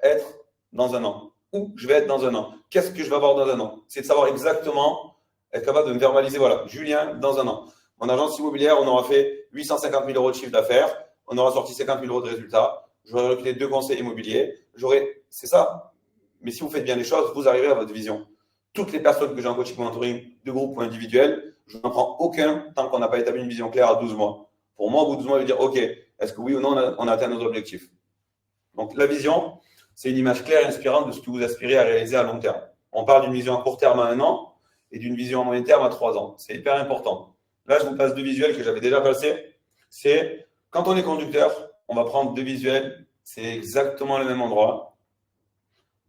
être dans 1 an. Où je vais être dans 1 an. Qu'est-ce que je vais avoir dans 1 an? C'est de savoir exactement, être capable de me verbaliser, voilà, Julien, dans 1 an. Mon agence immobilière, on aura fait 850 000 euros de chiffre d'affaires, on aura sorti 50 000 euros de résultats, j'aurai recruté 2 conseillers immobiliers, c'est ça. Mais si vous faites bien les choses, vous arriverez à votre vision. Toutes les personnes que j'ai en coaching mentoring, de groupe ou individuel, je n'en prends aucun tant qu'on n'a pas établi une vision claire à 12 mois. Pour moi, au bout de 12 mois, je vais dire, OK, est-ce que oui ou non, on a atteint nos objectifs? Donc, la vision, c'est une image claire et inspirante de ce que vous aspirez à réaliser à long terme. On parle d'une vision à court terme à 1 an et d'une vision à moyen terme à 3 ans. C'est hyper important. Là, je vous passe 2 visuels que j'avais déjà passés. C'est quand on est conducteur, on va prendre 2 visuels. C'est exactement le même endroit.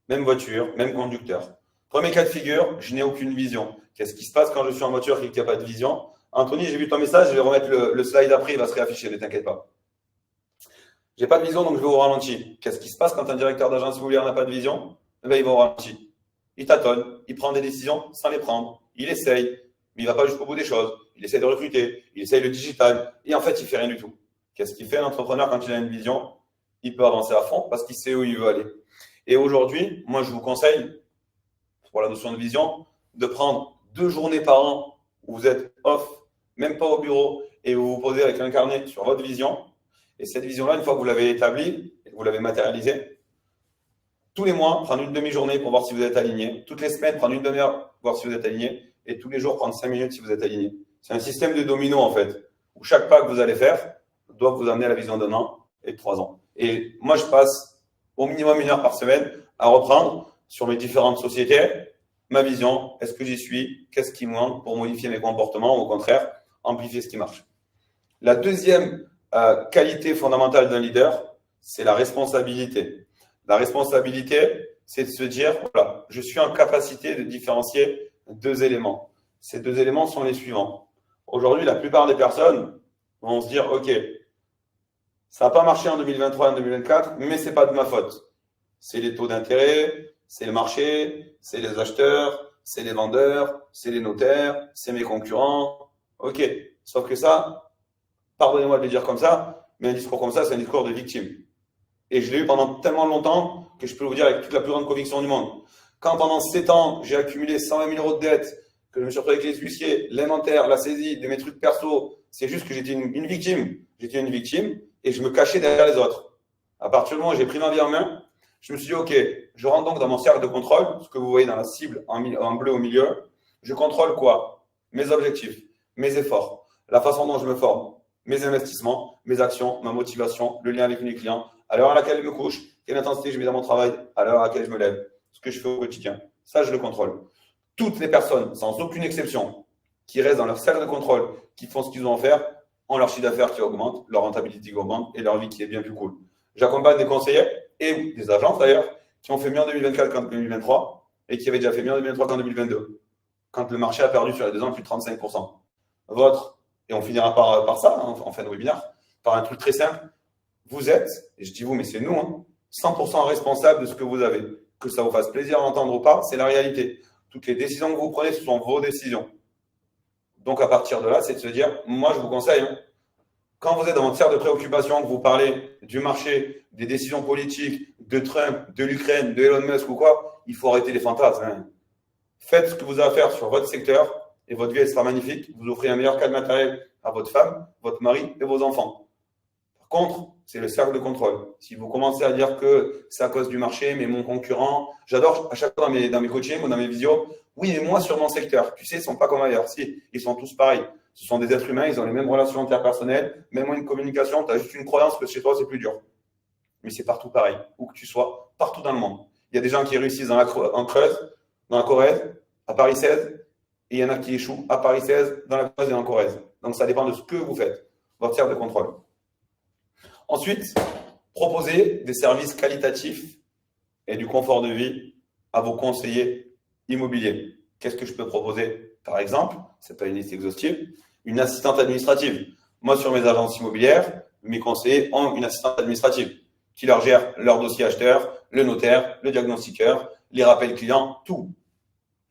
Même voiture, même conducteur. Premier cas de figure, je n'ai aucune vision. Qu'est-ce qui se passe quand je suis en voiture et qu'il n'y a pas de vision? Anthony, j'ai vu ton message, je vais remettre le slide après, il va se réafficher, ne t'inquiète pas. J'ai pas de vision, donc je vais au ralenti. Qu'est-ce qui se passe quand un directeur d'agence immobilière n'a pas de vision? Eh bien, il va au ralenti. Il tâtonne, il prend des décisions sans les prendre. Il essaye, mais il ne va pas jusqu'au bout des choses. Il essaie de recruter, il essaye le digital, et en fait, il ne fait rien du tout. Qu'est-ce qu'il fait, l'entrepreneur, quand il a une vision? Il peut avancer à fond parce qu'il sait où il veut aller. Et aujourd'hui, moi, je vous conseille, pour la notion de vision, de prendre 2 journées par an où vous êtes off, même pas au bureau, et vous vous posez avec un carnet sur votre vision. Et cette vision-là, une fois que vous l'avez établie et que vous l'avez matérialisée, tous les mois, prendre une demi-journée pour voir si vous êtes aligné. Toutes les semaines, prendre une demi-heure pour voir si vous êtes aligné. Et tous les jours, prendre 5 minutes si vous êtes aligné. C'est un système de domino, en fait, où chaque pas que vous allez faire doit vous amener à la vision d'1 an et de 3 ans. Et moi, je passe au minimum 1 heure par semaine à reprendre sur mes différentes sociétés ma vision. Est-ce que j'y suis? Qu'est-ce qui me manque pour modifier mes comportements ou au contraire, amplifier ce qui marche? La deuxième qualité fondamentale d'un leader, c'est la responsabilité. La responsabilité, c'est de se dire, voilà, je suis en capacité de différencier 2 éléments. Ces 2 éléments sont les suivants. Aujourd'hui, la plupart des personnes vont se dire, OK, ça n'a pas marché en 2023 et en 2024, mais ce n'est pas de ma faute. C'est les taux d'intérêt, c'est le marché, c'est les acheteurs, c'est les vendeurs, c'est les notaires, c'est mes concurrents. OK, sauf que ça, pardonnez-moi de le dire comme ça, mais un discours comme ça, c'est un discours de victime. Et je l'ai eu pendant tellement longtemps que je peux vous dire avec toute la plus grande conviction du monde. Quand pendant 7 ans, j'ai accumulé 120 000 € de dettes, que je me suis retrouvé avec les huissiers, l'inventaire, la saisie de mes trucs perso, c'est juste que j'étais une victime. J'étais une victime et je me cachais derrière les autres. À partir du moment où j'ai pris ma vie en main, je me suis dit, OK, je rentre donc dans mon cercle de contrôle, ce que vous voyez dans la cible en bleu au milieu. Je contrôle quoi? Mes objectifs, mes efforts, la façon dont je me forme, mes investissements, mes actions, ma motivation, le lien avec mes clients, à l'heure à laquelle je me couche, quelle intensité je mets dans mon travail, à l'heure à laquelle je me lève, ce que je fais au quotidien. Ça, je le contrôle. Toutes les personnes, sans aucune exception, qui restent dans leur cercle de contrôle, qui font ce qu'ils ont à faire, ont leur chiffre d'affaires qui augmente, leur rentabilité qui augmente et leur vie qui est bien plus cool. J'accompagne des conseillers et des agences d'ailleurs qui ont fait mieux en 2024 qu'en 2023 et qui avaient déjà fait mieux en 2023 qu'en 2022, quand le marché a perdu sur les 2 ans plus de 35%. Votre, et on finira par ça en fin de webinaire, par un truc très simple. Vous êtes, et je dis vous, mais c'est nous, 100% responsable de ce que vous avez. Que ça vous fasse plaisir à entendre ou pas, c'est la réalité. Toutes les décisions que vous prenez, ce sont vos décisions. Donc, à partir de là, c'est de se dire, moi, je vous conseille, quand vous êtes dans votre cercle de préoccupation, que vous parlez du marché, des décisions politiques, de Trump, de l'Ukraine, de Elon Musk ou quoi, il faut arrêter les fantasmes. Faites ce que vous avez à faire sur votre secteur et votre vie, elle sera magnifique. Vous offrez un meilleur cadre matériel à votre femme, votre mari et vos enfants. Par contre, c'est le cercle de contrôle. Si vous commencez à dire que c'est à cause du marché, mais mon concurrent, j'adore à chaque fois dans mes coachings ou dans mes visios, oui, mais moi sur mon secteur, tu sais, ils ne sont pas comme ailleurs. Si, ils sont tous pareils. Ce sont des êtres humains, ils ont les mêmes relations interpersonnelles, même une communication, tu as juste une croyance que chez toi, c'est plus dur. Mais c'est partout pareil, où que tu sois, partout dans le monde. Il y a des gens qui réussissent en Creuse, dans la Corrèze, à Paris 16, et il y en a qui échouent à Paris 16, dans la Creuse et en Corrèze. Donc ça dépend de ce que vous faites, votre cercle de contrôle. Ensuite, proposer des services qualitatifs et du confort de vie à vos conseillers immobiliers. Qu'est-ce que je peux proposer? Par exemple, ce n'est pas une liste exhaustive, une assistante administrative. Moi, sur mes agences immobilières, mes conseillers ont une assistante administrative qui leur gère leur dossier acheteur, le notaire, le diagnostiqueur, les rappels clients, tout.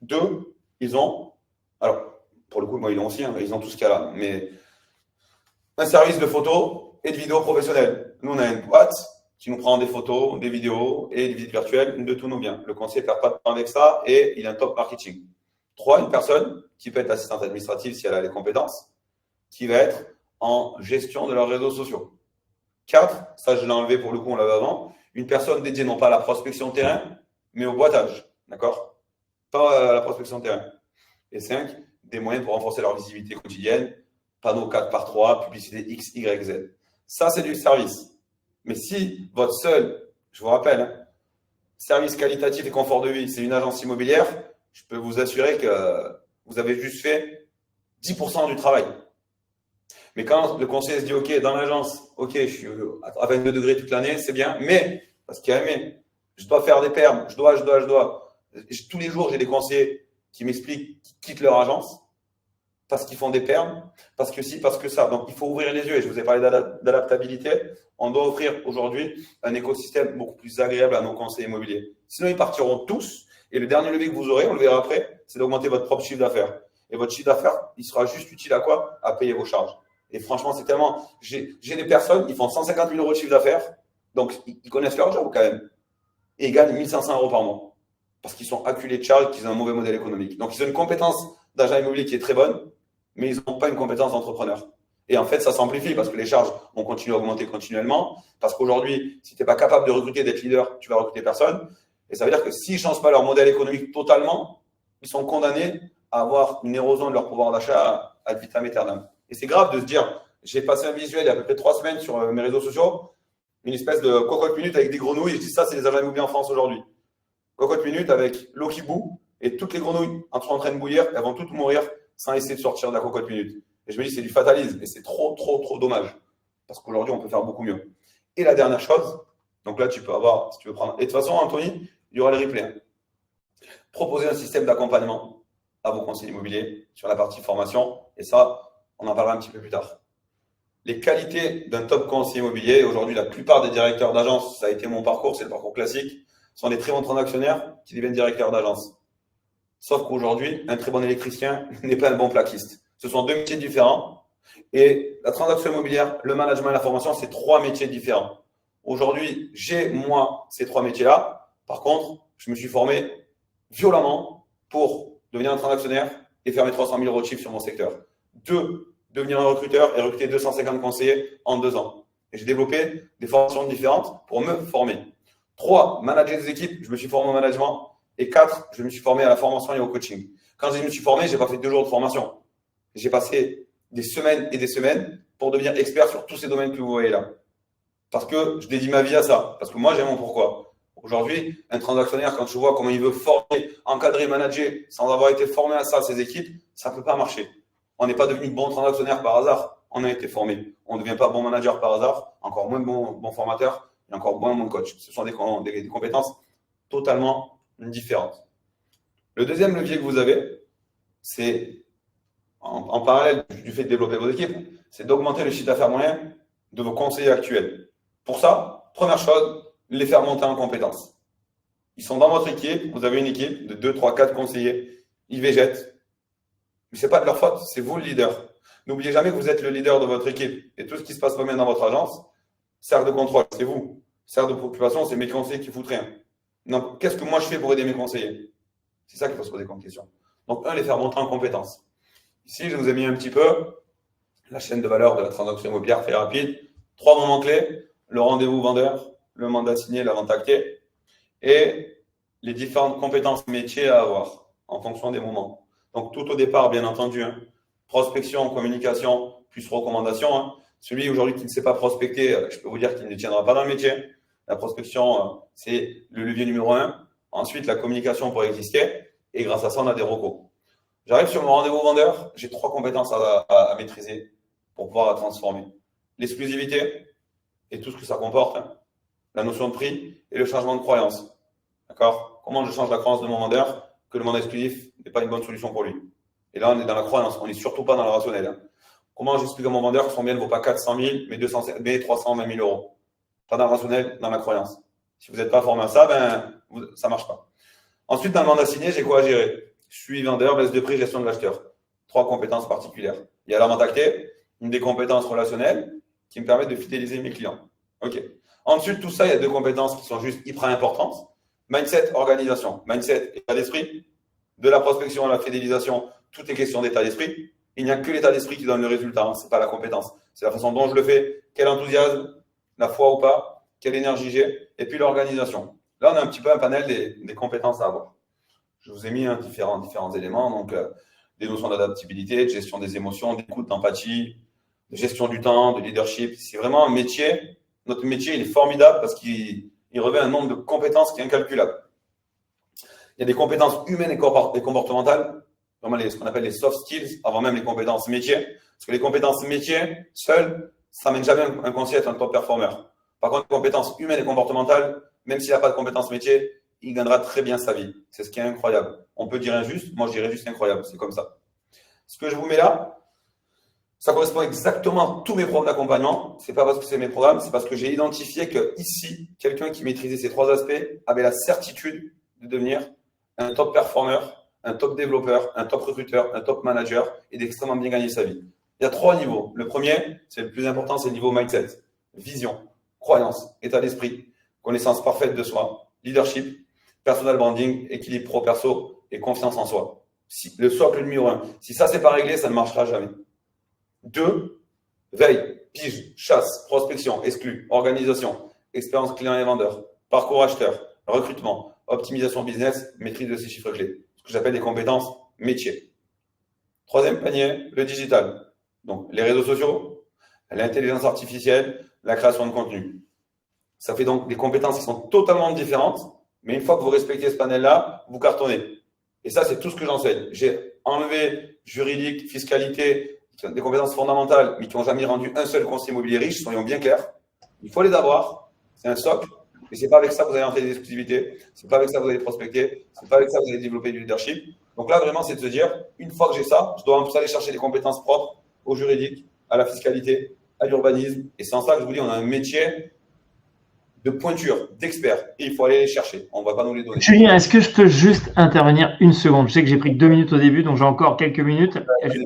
Deux, ils ont, alors pour le coup, moi ils l'ont aussi, ils ont tout ce qu'il y a là, mais un service de photo et de vidéo professionnelle. Nous, on a une boîte qui nous prend des photos, des vidéos et des visites virtuelles de tous nos biens. Le conseiller ne perd pas de temps avec ça et il a un top marketing. 3, une personne qui peut être assistante administrative si elle a les compétences, qui va être en gestion de leurs réseaux sociaux. 4, ça je l'ai enlevé pour le coup, on l'avait avant, une personne dédiée non pas à la prospection terrain, mais au boitage. D'accord? Pas à la prospection terrain. Et 5, des moyens pour renforcer leur visibilité quotidienne, panneaux 4x3, publicité X, Y, Z. Ça, c'est du service. Mais si votre seul, je vous rappelle, service qualitatif et confort de vie, c'est une agence immobilière, je peux vous assurer que vous avez juste fait 10% du travail. Mais quand le conseiller se dit, OK, dans l'agence, OK, je suis à 22 degrés toute l'année, c'est bien, mais, parce qu'il y a un mais, je dois faire des permes, je dois. Tous les jours, j'ai des conseillers qui m'expliquent qu'ils quittent leur agence parce qu'ils font des permes, parce que si, parce que ça. Donc, il faut ouvrir les yeux. Et je vous ai parlé d'adaptabilité. On doit offrir aujourd'hui un écosystème beaucoup plus agréable à nos conseillers immobiliers. Sinon, ils partiront tous. Et le dernier levier que vous aurez, on le verra après, c'est d'augmenter votre propre chiffre d'affaires. Et votre chiffre d'affaires, il sera juste utile à quoi? À payer vos charges. Et franchement, c'est tellement… J'ai des personnes, ils font 150 000 € de chiffre d'affaires. Donc, ils connaissent leur job quand même. Et ils gagnent 1 500 € par mois. Parce qu'ils sont acculés de charges, qu'ils ont un mauvais modèle économique. Donc, ils ont une compétence d'agent immobilier qui est très bonne, mais ils n'ont pas une compétence d'entrepreneur. Et en fait, ça s'amplifie parce que les charges vont continuer à augmenter continuellement. Parce qu'aujourd'hui, si tu n'es pas capable de recruter, d'être leader, tu vas recruter personne. Et ça veut dire que s'ils ne changent pas leur modèle économique totalement, ils sont condamnés à avoir une érosion de leur pouvoir d'achat ad vitam aeternam. Et c'est grave de se dire, j'ai passé un visuel il y a à peu près 3 semaines sur mes réseaux sociaux, une espèce de cocotte minute avec des grenouilles. Et je dis ça, c'est les agents immobiliers en France aujourd'hui. Cocotte minute avec l'eau qui bout et toutes les grenouilles en train de bouillir, elles vont toutes mourir sans essayer de sortir de la cocotte minute. Et je me dis, c'est du fatalisme et c'est trop dommage. Parce qu'aujourd'hui, on peut faire beaucoup mieux. Et la dernière chose, donc là, tu peux avoir, si tu veux prendre. Et de toute façon, Anthony, il y aura les replays. Proposer un système d'accompagnement à vos conseillers immobiliers sur la partie formation. Et ça, on en parlera un petit peu plus tard. Les qualités d'un top conseiller immobilier, aujourd'hui, la plupart des directeurs d'agence, ça a été mon parcours, c'est le parcours classique, sont des très bons transactionnaires qui deviennent directeurs d'agence. Sauf qu'aujourd'hui, un très bon électricien n'est pas un bon plaquiste. Ce sont 2 métiers différents. Et la transaction immobilière, le management et la formation, c'est 3 métiers différents. Aujourd'hui, j'ai, moi, ces 3 métiers-là. Par contre, je me suis formé violemment pour devenir un transactionnaire et faire mes 300 000 euros de chiffre sur mon secteur. 2, devenir un recruteur et recruter 250 conseillers en 2 ans. Et j'ai développé des formations différentes pour me former. 3, manager des équipes, je me suis formé au management. Et 4, je me suis formé à la formation et au coaching. Quand je me suis formé, je n'ai pas fait 2 jours de formation. J'ai passé des semaines et des semaines pour devenir expert sur tous ces domaines que vous voyez là. Parce que je dédie ma vie à ça. Parce que moi, j'aime mon pourquoi. Aujourd'hui, un transactionnaire, quand je vois comment il veut former, encadrer, manager, sans avoir été formé à ça, ses équipes, ça ne peut pas marcher. On n'est pas devenu bon transactionnaire par hasard. On a été formé. On ne devient pas bon manager par hasard, encore moins bon formateur et encore moins bon coach. Ce sont des compétences totalement différentes. Le deuxième levier que vous avez, c'est en parallèle du fait de développer vos équipes, c'est d'augmenter le chiffre d'affaires moyen de vos conseillers actuels. Pour ça, première chose, les faire monter en compétences. Ils sont dans votre équipe, vous avez une équipe de 2, 3, 4 conseillers, ils végètent. Mais ce n'est pas de leur faute, c'est vous le leader. N'oubliez jamais que vous êtes le leader de votre équipe. Et tout ce qui se passe pas bien dans votre agence, cercle de contrôle, c'est vous. Cercle de préoccupation, c'est mes conseillers qui foutent rien. Donc, qu'est-ce que moi je fais pour aider mes conseillers? C'est ça qu'il faut se poser comme question. Donc, les faire monter en compétences. Ici, je vous ai mis un petit peu la chaîne de valeur de la transaction immobilière fait rapide. 3 moments clés, le rendez-vous vendeur, le mandat signé, la vente actée et les différentes compétences métiers à avoir en fonction des moments. Donc, tout au départ, bien entendu, prospection, communication, plus recommandation. Celui aujourd'hui qui ne sait pas prospecter, je peux vous dire qu'il ne tiendra pas dans le métier. La prospection, c'est le levier numéro 1. Ensuite, la communication pour exister. Et grâce à ça, on a des recos. J'arrive sur mon rendez-vous vendeur. J'ai 3 compétences à maîtriser pour pouvoir la transformer. L'exclusivité et tout ce que ça comporte. La notion de prix et le changement de croyance. D'accord? Comment je change la croyance de mon vendeur que le mandat exclusif n'est pas une bonne solution pour lui. Et là, on est dans la croyance. On n'est surtout pas dans le rationnel. Comment j'explique à mon vendeur que son bien ne vaut pas 400 000, mais 320 000 euros? Pas dans le rationnel, dans la croyance. Si vous n'êtes pas formé à ça, ça ne marche pas. Ensuite, dans le mandat signé, j'ai quoi à gérer? Je suis vendeur, baisse de prix, gestion de l'acheteur. 3 compétences particulières. Il y a la vente actée, une des compétences relationnelles qui me permettent de fidéliser mes clients. OK. Ensuite, tout ça, il y a 2 compétences qui sont juste hyper importantes. Mindset, organisation. Mindset, état d'esprit. De la prospection à la fidélisation, tout est question d'état d'esprit. Il n'y a que l'état d'esprit qui donne le résultat. Ce n'est pas la compétence. C'est la façon dont je le fais, quel enthousiasme, la foi ou pas, quelle énergie j'ai, et puis l'organisation. Là, on a un petit peu un panel des compétences à avoir. Je vous ai mis différents éléments, donc des notions d'adaptabilité, de gestion des émotions, d'écoute, d'empathie, de gestion du temps, de leadership. C'est vraiment un métier. Notre métier, il est formidable parce qu'il revêt un nombre de compétences qui est incalculable. Il y a des compétences humaines et comportementales, vraiment ce qu'on appelle les soft skills, avant même les compétences métiers. Parce que les compétences métiers, seules, ça ne mène jamais un conseiller à être un top performer. Par contre, les compétences humaines et comportementales, même s'il n'a pas de compétences métiers, il gagnera très bien sa vie. C'est ce qui est incroyable. On peut dire injuste, moi je dirais juste incroyable, c'est comme ça. Ce que je vous mets là, ça correspond exactement à tous mes programmes d'accompagnement. Ce n'est pas parce que c'est mes programmes, c'est parce que j'ai identifié que ici, quelqu'un qui maîtrisait ces 3 aspects avait la certitude de devenir un top performer, un top développeur, un top recruteur, un top manager et d'extrêmement bien gagner sa vie. Il y a 3 niveaux. Le premier, c'est le plus important, c'est le niveau mindset, vision, croyance, état d'esprit, connaissance parfaite de soi, leadership, personal branding, équilibre pro-perso et confiance en soi. Le socle numéro 1. Si ça, c'est pas réglé, ça ne marchera jamais. 2, veille, pige, chasse, prospection, exclu, organisation, expérience client et vendeur, parcours acheteur, recrutement, optimisation business, maîtrise de ces chiffres clés. Ce que j'appelle des compétences métiers. 3e panier, le digital. Donc, les réseaux sociaux, l'intelligence artificielle, la création de contenu. Ça fait donc des compétences qui sont totalement différentes, mais une fois que vous respectez ce panel-là, vous cartonnez. Et ça, c'est tout ce que j'enseigne. J'ai enlevé juridique, fiscalité, des compétences fondamentales, mais qui n'ont jamais rendu un seul conseiller immobilier riche, soyons bien clairs. Il faut les avoir, c'est un socle, mais ce n'est pas avec ça que vous allez entrer des exclusivités, ce n'est pas avec ça que vous allez prospecter, ce n'est pas avec ça que vous allez développer du leadership. Donc là, vraiment, c'est de se dire, une fois que j'ai ça, je dois en plus aller chercher des compétences propres au juridique, à la fiscalité, à l'urbanisme. Et c'est en ça que je vous dis, on a un métier de pointure, d'expert, et il faut aller les chercher. On ne va pas nous les donner. Julien, est-ce que je peux juste intervenir une seconde? Je sais que j'ai pris que 2 minutes au début, donc j'ai encore quelques minutes.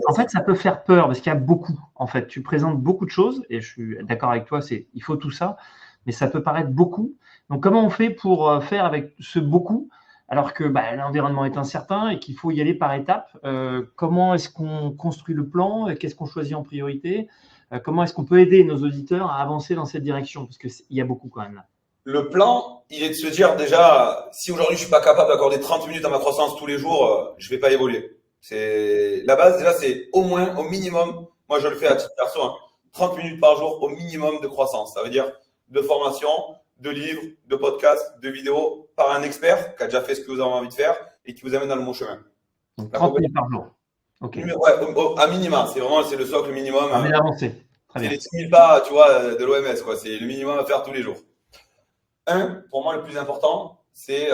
En fait, ça peut faire peur parce qu'il y a beaucoup. En fait, tu présentes beaucoup de choses et je suis d'accord avec toi, il faut tout ça. mais ça peut paraître beaucoup. Donc, comment on fait pour faire avec ce beaucoup alors que l'environnement est incertain et qu'il faut y aller par étapes? Comment est-ce qu'on construit le plan? Qu'est-ce qu'on choisit en priorité? Comment est-ce qu'on peut aider nos auditeurs à avancer dans cette direction? Parce qu'il y a beaucoup quand même là. Le plan, il est de se dire déjà, si aujourd'hui je suis pas capable d'accorder 30 minutes à ma croissance tous les jours, je vais pas évoluer. C'est la base déjà, c'est au moins, au minimum, moi je le fais à titre perso, 30 minutes par jour au minimum de croissance. Ça veut dire de formation, de livres, de podcasts, de vidéos par un expert qui a déjà fait ce que vous avez envie de faire et qui vous amène dans le bon chemin. Donc 30 minutes par jour. Ok. Ouais, à minima, c'est le socle minimum. Mais avancé. C'est les 10 000 pas, tu vois, de l'OMS, quoi. C'est le minimum à faire tous les jours. Pour moi, le plus important, c'est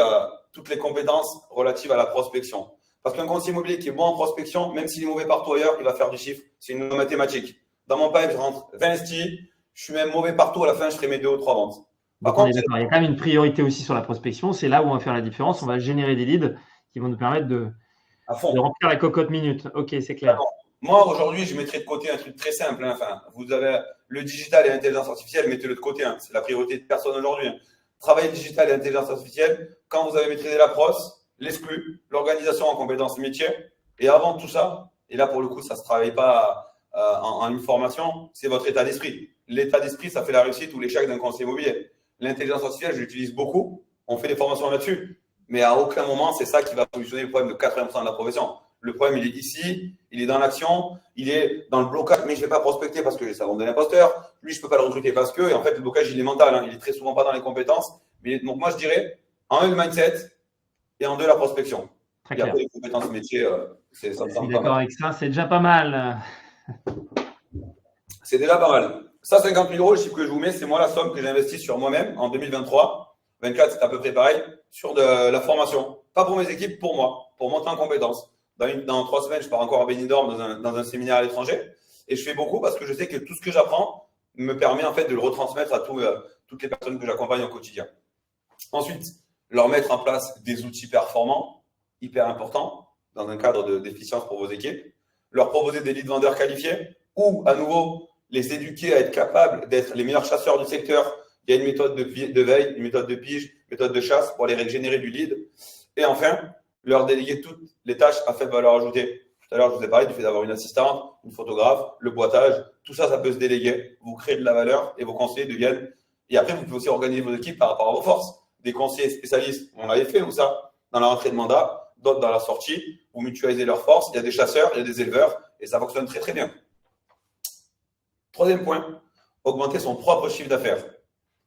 toutes les compétences relatives à la prospection. Parce qu'un conseiller immobilier qui est bon en prospection, même s'il est mauvais partout ailleurs, il va faire du chiffre. C'est une mathématique. Dans mon pipe, je rentre 20 STI, je suis même mauvais partout. À la fin, je ferai mes 2 ou 3 ventes. Par contre, il y a quand même une priorité aussi sur la prospection. C'est là où on va faire la différence. On va générer des leads qui vont nous permettre de remplir la cocotte minute. Ok, c'est clair. Moi, aujourd'hui, je mettrai de côté un truc très simple. Enfin, vous avez le digital et l'intelligence artificielle, mettez-le de côté. C'est la priorité de personne aujourd'hui. Travail digital et intelligence artificielle, quand vous avez maîtrisé la pros, l'exclu, l'organisation en compétences métiers, et avant tout ça, et là pour le coup, ça ne se travaille pas en une formation, c'est votre état d'esprit. L'état d'esprit, ça fait la réussite ou l'échec d'un conseiller immobilier. L'intelligence artificielle, je l'utilise beaucoup, on fait des formations là-dessus, mais à aucun moment, c'est ça qui va solutionner le problème de 80% de la profession. Le problème, il est ici, il est dans l'action, il est dans le blocage. Mais je ne vais pas prospecter parce que j'ai savon de l'imposteur. Lui, je ne peux pas le recruter parce que. Et en fait, le blocage, il est mental. Il est très souvent pas dans les compétences. Mais donc, moi, je dirais, en 1, le mindset et en 2, la prospection. Très clair. Après, les compétences métiers, ça me semble pas mal. D'accord avec ça, c'est déjà pas mal. C'est déjà pas mal. Ça, 50 000 euros, le chiffre que je vous mets, c'est moi la somme que j'ai investie sur moi-même en 2023. 24, c'est à peu près pareil, sur de la formation. Pas pour mes équipes, pour moi, pour monter en compétences. Dans 3 semaines, je pars encore à Benidorm dans un séminaire à l'étranger. Et je fais beaucoup parce que je sais que tout ce que j'apprends me permet en fait de le retransmettre à toutes les personnes que j'accompagne au quotidien. Ensuite, leur mettre en place des outils performants, hyper importants, dans un cadre d'efficience pour vos équipes. Leur proposer des leads vendeurs qualifiés ou, à nouveau, les éduquer à être capables d'être les meilleurs chasseurs du secteur. Il y a une méthode de veille, une méthode de pige, une méthode de chasse pour aller générer du lead. Et enfin, leur déléguer toutes les tâches à faible valeur ajoutée. Tout à l'heure, je vous ai parlé du fait d'avoir une assistante, une photographe, le boitage. Tout ça, ça peut se déléguer. Vous créez de la valeur et vos conseillers deviennent. Et après, vous pouvez aussi organiser vos équipes par rapport à vos forces. Des conseillers spécialistes, on l'avait fait, nous, ça, dans la rentrée de mandat, d'autres dans la sortie. Vous mutualisez leurs forces. Il y a des chasseurs, il y a des éleveurs et ça fonctionne très, très bien. Troisième point, augmenter son propre chiffre d'affaires.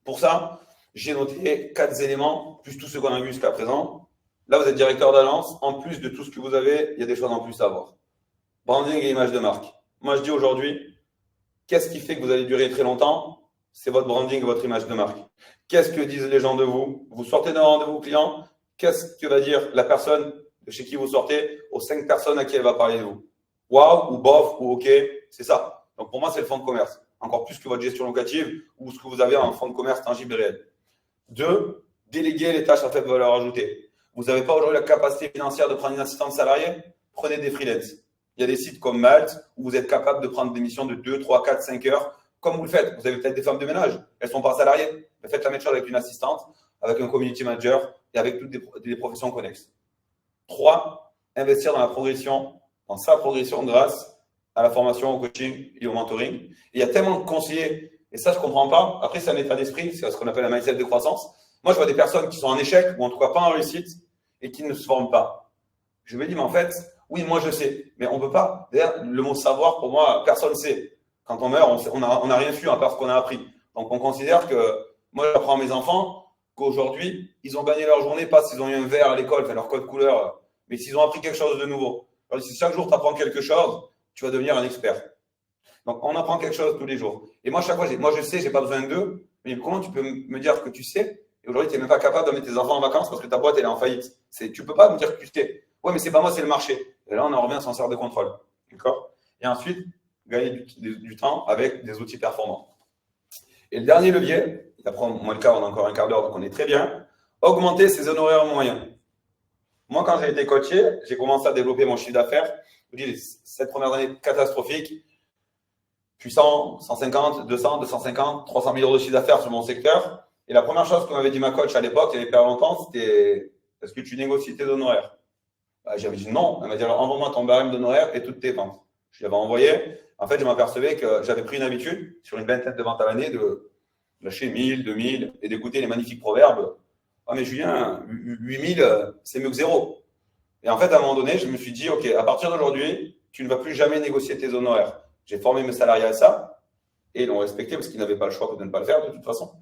Pour ça, j'ai noté 4 éléments, plus tout ce qu'on a vu jusqu'à présent. Là, vous êtes directeur d'agence. En plus de tout ce que vous avez, il y a des choses en plus à avoir. Branding et image de marque. Moi, je dis aujourd'hui, qu'est-ce qui fait que vous allez durer très longtemps? C'est votre branding et votre image de marque. Qu'est-ce que disent les gens de vous? Vous sortez d'un rendez-vous client, qu'est-ce que va dire la personne de chez qui vous sortez aux 5 personnes à qui elle va parler de vous? Waouh, ou bof, ou ok, c'est ça. Donc, pour moi, c'est le fonds de commerce. Encore plus que votre gestion locative ou ce que vous avez en fonds de commerce tangible et réel. 2, déléguer les tâches à faible valeur ajoutée. Vous n'avez pas aujourd'hui la capacité financière de prendre une assistante salariée? Prenez des freelances. Il y a des sites comme Malte où vous êtes capable de prendre des missions de 2, 3, 4, 5 heures. Comme vous le faites, vous avez peut-être des femmes de ménage. Elles ne sont pas salariées. Mais faites la même chose avec une assistante, avec un community manager et avec toutes des professions connexes. 3, investir dans la progression, dans sa progression grâce à la formation, au coaching et au mentoring. Et il y a tellement de conseillers, et ça, je ne comprends pas. Après, c'est un état d'esprit, c'est ce qu'on appelle un mindset de croissance. Moi, je vois des personnes qui sont en échec, ou en tout cas pas en réussite, et qui ne se forment pas. Je me dis, mais en fait, oui, moi, je sais, mais on ne peut pas. D'ailleurs, le mot savoir, pour moi, personne ne sait. Quand on meurt, on n'a rien su à part ce qu'on a appris. Donc, on considère que, moi, j'apprends à mes enfants qu'aujourd'hui, ils ont gagné leur journée, pas s'ils ont eu un vert à l'école, enfin, leur code couleur, mais s'ils ont appris quelque chose de nouveau. Alors, si chaque jour, tu apprends quelque chose, tu vas devenir un expert. Donc, on apprend quelque chose tous les jours. Et moi, chaque fois, je sais, je n'ai pas besoin d'eux, mais comment tu peux me dire que tu sais et aujourd'hui, tu n'es même pas capable de mettre tes enfants en vacances parce que ta boîte, elle est en faillite. Tu ne peux pas me dire que tu sais. Ouais, mais c'est pas moi, c'est le marché. Et là, on en revient à son cercle de contrôle. D'accord? Et ensuite, gagner du temps avec des outils performants. Et le dernier levier, après, moi, le cas, on a encore un quart d'heure, donc on est très bien. Augmenter ses honoraires moyens. Moi, quand j'ai été coaché, j'ai commencé à développer mon chiffre d'affaires. Je vous dis, cette première année catastrophique. puissant, 150, 200, 250, 300 000 euros de chiffre d'affaires sur mon secteur. Et la première chose que m'avait dit ma coach à l'époque, il y avait pas longtemps, c'était est-ce que tu négocies tes honoraires? J'avais dit non. Elle m'a dit alors envoie-moi ton barème d'honoraires et toutes tes ventes. Je l'avais envoyé. En fait, je m'apercevais que j'avais pris une habitude sur une vingtaine de ventes à l'année de lâcher 1000, 2000 et d'écouter les magnifiques proverbes. Ah, mais Julien, 8000, c'est mieux que zéro. Et en fait, à un moment donné, je me suis dit, OK, à partir d'aujourd'hui, tu ne vas plus jamais négocier tes honoraires. J'ai formé mes salariés à ça et ils l'ont respecté parce qu'ils n'avaient pas le choix de ne pas le faire de toute façon.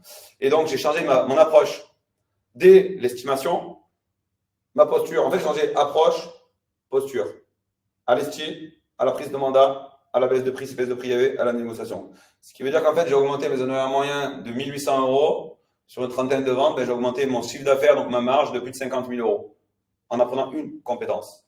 Et donc, j'ai changé mon approche dès l'estimation, ma posture. En fait, j'ai changé approche, posture. À l'esti, à la prise de mandat, à la baisse de prix, si baisse de prix il y avait, à la négociation. Ce qui veut dire qu'en fait, j'ai augmenté mes honoraires moyens de 1800 euros sur une trentaine de ventes. J'ai augmenté mon chiffre d'affaires, donc ma marge, de plus de 50 000 euros en apprenant une compétence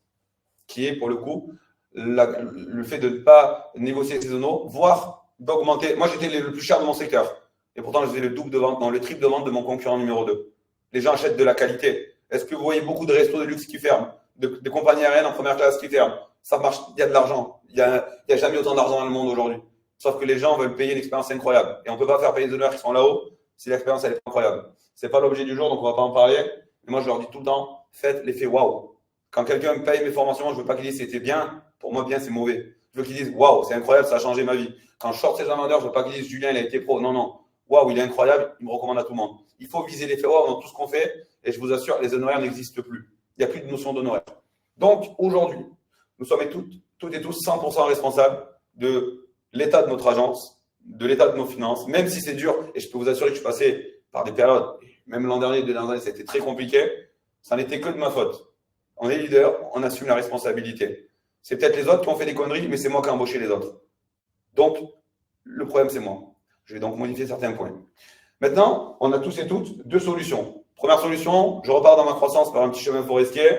qui est pour le coup le fait de ne pas négocier ses honoraires, voire d'augmenter. Moi, j'étais le plus cher de mon secteur et pourtant, je faisais le double de vente, non, le triple de vente de mon concurrent numéro 2. Les gens achètent de la qualité. Est-ce que vous voyez beaucoup de restos de luxe qui ferment, de compagnies aériennes en première classe qui ferment? Ça marche, il y a de l'argent. Il y a jamais autant d'argent dans le monde aujourd'hui. Sauf que les gens veulent payer une expérience incroyable. Et on ne peut pas faire payer les honneurs qui sont là-haut si l'expérience elle est incroyable. Ce n'est pas l'objet du jour, donc on ne va pas en parler. Mais moi, je leur dis tout le temps, faites l'effet waouh. Quand quelqu'un me paye mes formations, je ne veux pas qu'il dise c'était bien. Pour moi, bien, c'est mauvais. Je veux qu'il dise waouh, c'est incroyable, ça a changé ma vie. Quand je sors ces vendeurs, je ne veux pas qu'il dise Julien, il a été pro. Non, non. Waouh, il est incroyable, il me recommande à tout le monde. Il faut viser l'effet waouh dans tout ce qu'on fait. Et je vous assure, les honoraires n'existent plus. Il n'y a plus de notion d'honoraires. Donc, aujourd'hui, nous sommes toutes et tous 100% responsables de l'état de notre agence, de l'état de nos finances, même si c'est dur. Et je peux vous assurer que je suis passé par des périodes, même l'an dernier, 2 dernières années, c'était très compliqué. Ça n'était que de ma faute. On est leader, on assume la responsabilité. C'est peut-être les autres qui ont fait des conneries, mais c'est moi qui ai embauché les autres. Donc, le problème, c'est moi. Je vais donc modifier certains points. Maintenant, on a tous et toutes 2 solutions. Première solution, je repars dans ma croissance par un petit chemin forestier,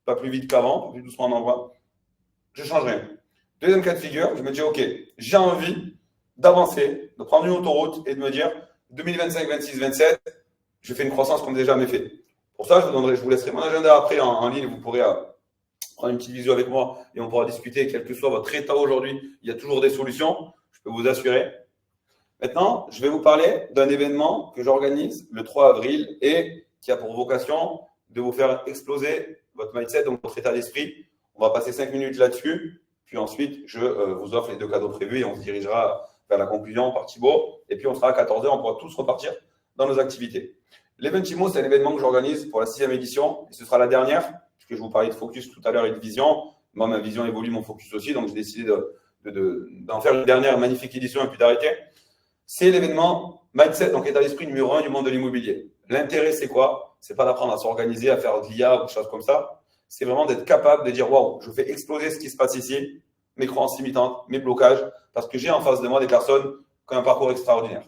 pas plus vite qu'avant, plus doucement on envoie. Je change rien. Deuxième cas de figure, je me dis, OK, j'ai envie d'avancer, de prendre une autoroute et de me dire, 2025, 26, 27, je fais une croissance comme j'ai jamais fait. Pour ça, je vous laisserai mon agenda après en ligne. Vous pourrez prendre une petite visio avec moi et on pourra discuter, quel que soit votre état aujourd'hui. Il y a toujours des solutions, je peux vous assurer. Maintenant, je vais vous parler d'un événement que j'organise le 3 avril et qui a pour vocation de vous faire exploser votre mindset, donc votre état d'esprit. On va passer 5 minutes là-dessus. Puis ensuite, je vous offre les 2 cadeaux prévus et on se dirigera vers la conclusion par Thibaut. Et puis, on sera à 14 h, on pourra tous repartir dans nos activités. L'Eventimo, c'est un événement que j'organise pour la 6e édition et ce sera la dernière, puisque je vous parlais de focus tout à l'heure et de vision. Moi, ma vision évolue, mon focus aussi, donc j'ai décidé d'en faire une dernière magnifique édition et puis d'arrêter. C'est l'événement Mindset, donc état d'esprit numéro 1 du monde de l'immobilier. L'intérêt, c'est quoi? C'est pas d'apprendre à s'organiser, à faire de l'IA ou des choses comme ça. C'est vraiment d'être capable de dire waouh, je fais exploser ce qui se passe ici, mes croyances limitantes, mes blocages, parce que j'ai en face de moi des personnes qui ont un parcours extraordinaire.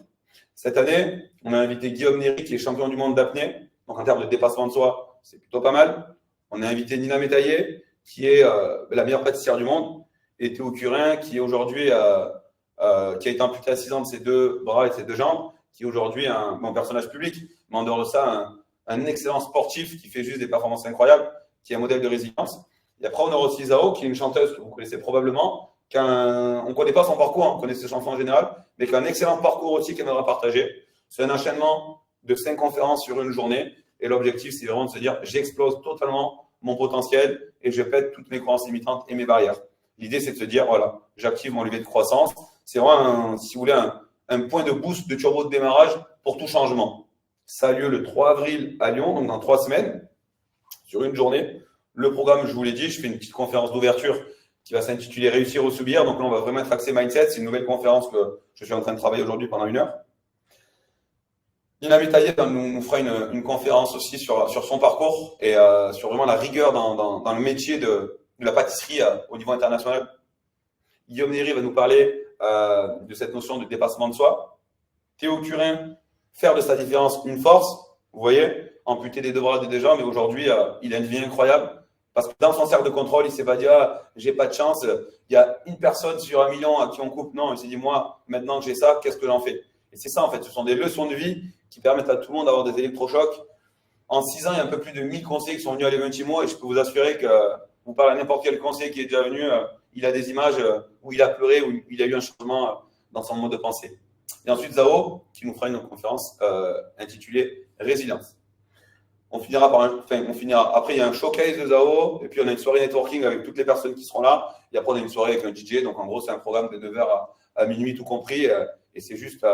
Cette année, on a invité Guillaume Néry, qui est champion du monde d'apnée. Donc, en termes de dépassement de soi, c'est plutôt pas mal. On a invité Nina Métaillé, qui est la meilleure pâtissière du monde, et Théo Curin, qui est aujourd'hui, qui a été amputé à 6 ans de ses 2 bras et de ses 2 jambes, qui est aujourd'hui un bon personnage public, mais en dehors de ça, un excellent sportif qui fait juste des performances incroyables, qui est un modèle de résilience. Et après, on a aussi Zao, qui est une chanteuse que vous connaissez probablement, on ne connaît pas son parcours, on connaît ses chansons en général, mais qui a un excellent parcours aussi qu'elle aimera partager. C'est un enchaînement de 5 conférences sur une journée. Et l'objectif, c'est vraiment de se dire, j'explose totalement mon potentiel et je pète toutes mes croyances limitantes et mes barrières. L'idée, c'est de se dire, voilà, j'active mon levier de croissance. C'est vraiment, si vous voulez, un point de boost, de turbo de démarrage pour tout changement. Ça a lieu le 3 avril à Lyon, donc dans 3 semaines, sur une journée. Le programme, je vous l'ai dit, je fais une petite conférence d'ouverture qui va s'intituler Réussir ou subir. Donc là, on va vraiment être axé mindset. C'est une nouvelle conférence que je suis en train de travailler aujourd'hui pendant 1 heure. Nina Métaillé nous fera une conférence aussi sur son parcours et sur vraiment la rigueur dans le métier de la pâtisserie au niveau international. Guillaume Néry va nous parler de cette notion de dépassement de soi. Théo Curin, faire de sa différence une force. Vous voyez, amputé des 2 bras et des 2 jambes, mais aujourd'hui, il a une vie incroyable. Parce que dans son cercle de contrôle, il ne s'est pas dit « Ah, j'ai pas de chance, il y a une personne sur 1 million à qui on coupe. » Non, il s'est dit « Moi, maintenant que j'ai ça, qu'est-ce que j'en fais ?» Et c'est ça, en fait. Ce sont des leçons de vie qui permettent à tout le monde d'avoir des électrochocs. En 6 ans, il y a un peu plus de 1000 conseillers qui sont venus à l'Eventimo et je peux vous assurer que vous parlez à n'importe quel conseiller qui est déjà venu, il a des images où il a pleuré, où il a eu un changement dans son mode de pensée. Et ensuite, Zao, qui nous fera une conférence intitulée Résilience. On finira après, il y a un showcase de Zao, et puis on a une soirée networking avec toutes les personnes qui seront là, et après on a une soirée avec un DJ, donc en gros c'est un programme de 9h à minuit tout compris, et c'est juste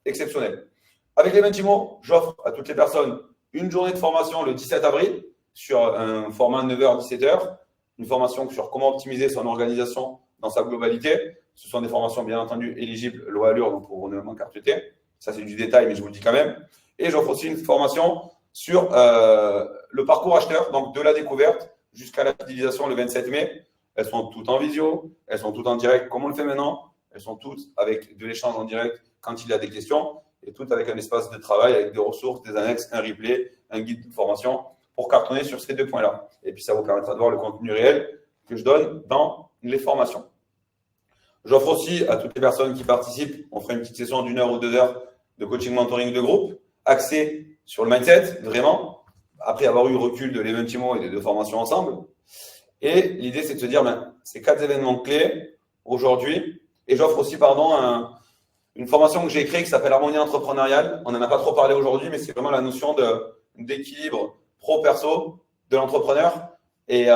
exceptionnel. Avec l'Eventimo, j'offre à toutes les personnes une journée de formation le 17 avril, sur un format 9h-17h, une formation sur comment optimiser son organisation dans sa globalité. Ce sont des formations bien entendu éligibles loi Allure, donc pour renouvellement carte T. Ça c'est du détail, mais je vous le dis quand même. Et j'offre aussi une formation sur le parcours acheteur, donc de la découverte jusqu'à la fidélisation le 27 mai. Elles sont toutes en visio, elles sont toutes en direct comme on le fait maintenant. Elles sont toutes avec de l'échange en direct quand il y a des questions et toutes avec un espace de travail, avec des ressources, des annexes, un replay, un guide de formation pour cartonner sur ces 2 points-là. Et puis, ça vous permettra de voir le contenu réel que je donne dans les formations. J'offre aussi à toutes les personnes qui participent, on fera une petite session d'1 heure ou 2 heures de coaching mentoring de groupe, axé sur le mindset, vraiment, après avoir eu recul de l'Eventimo et des 2 formations ensemble. Et l'idée, c'est de se dire, ces 4 événements clés aujourd'hui, et j'offre aussi, une formation que j'ai créée qui s'appelle Harmonie entrepreneuriale. On n'en a pas trop parlé aujourd'hui, mais c'est vraiment la notion d'équilibre pro-perso de l'entrepreneur. Et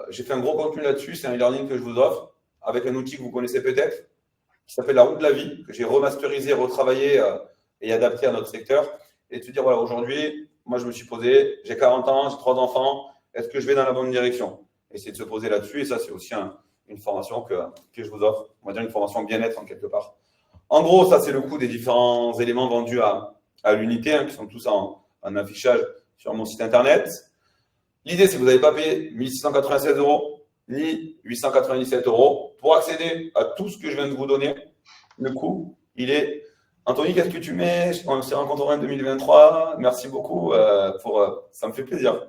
j'ai fait un gros contenu là-dessus. C'est un e-learning que je vous offre avec un outil que vous connaissez peut-être, qui s'appelle La roue de la vie, que j'ai remasterisé, retravaillé et adapté à notre secteur. Et de se dire, voilà, aujourd'hui, moi, je me suis posé, j'ai 40 ans, j'ai 3 enfants, est-ce que je vais dans la bonne direction? Essayer de se poser là-dessus. Et ça, c'est aussi une formation que je vous offre. On va dire une formation bien-être en quelque part. En gros, ça, c'est le coût des différents éléments vendus à l'unité, qui sont tous en affichage sur mon site internet. L'idée, c'est que vous n'avez pas payé 1 696 € ni 897 € pour accéder à tout ce que je viens de vous donner. Le coût, il est… Anthony, qu'est-ce que tu mets? On s'est rencontrés en 2023. Merci beaucoup ça me fait plaisir,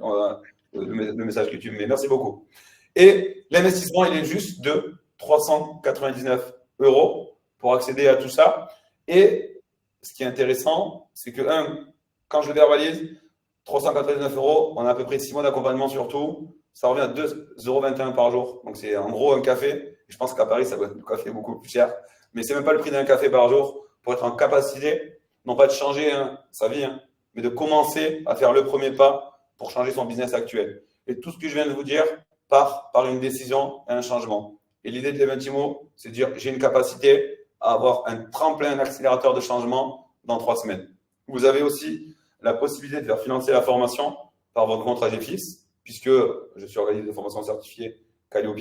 le message que tu me mets. Merci beaucoup. Et l'investissement, il est juste de 399 € pour accéder à tout ça. Et ce qui est intéressant, c'est que, quand je le verbalise, 399 €, on a à peu près 6 mois d'accompagnement sur tout. Ça revient à 2,21 € par jour. Donc, c'est en gros un café. Je pense qu'à Paris, ça doit être le café beaucoup plus cher. Mais ce n'est même pas le prix d'un café par jour pour être en capacité, non pas de changer sa vie, mais de commencer à faire le premier pas pour changer son business actuel. Et tout ce que je viens de vous dire part par une décision et un changement. Et l'idée de l'Eventimo, c'est de dire j'ai une capacité à avoir un tremplin, un accélérateur de changement dans 3 semaines. Vous avez aussi la possibilité de faire financer la formation par votre compte AGFIS, puisque je suis organisé de formation certifiée Calliope.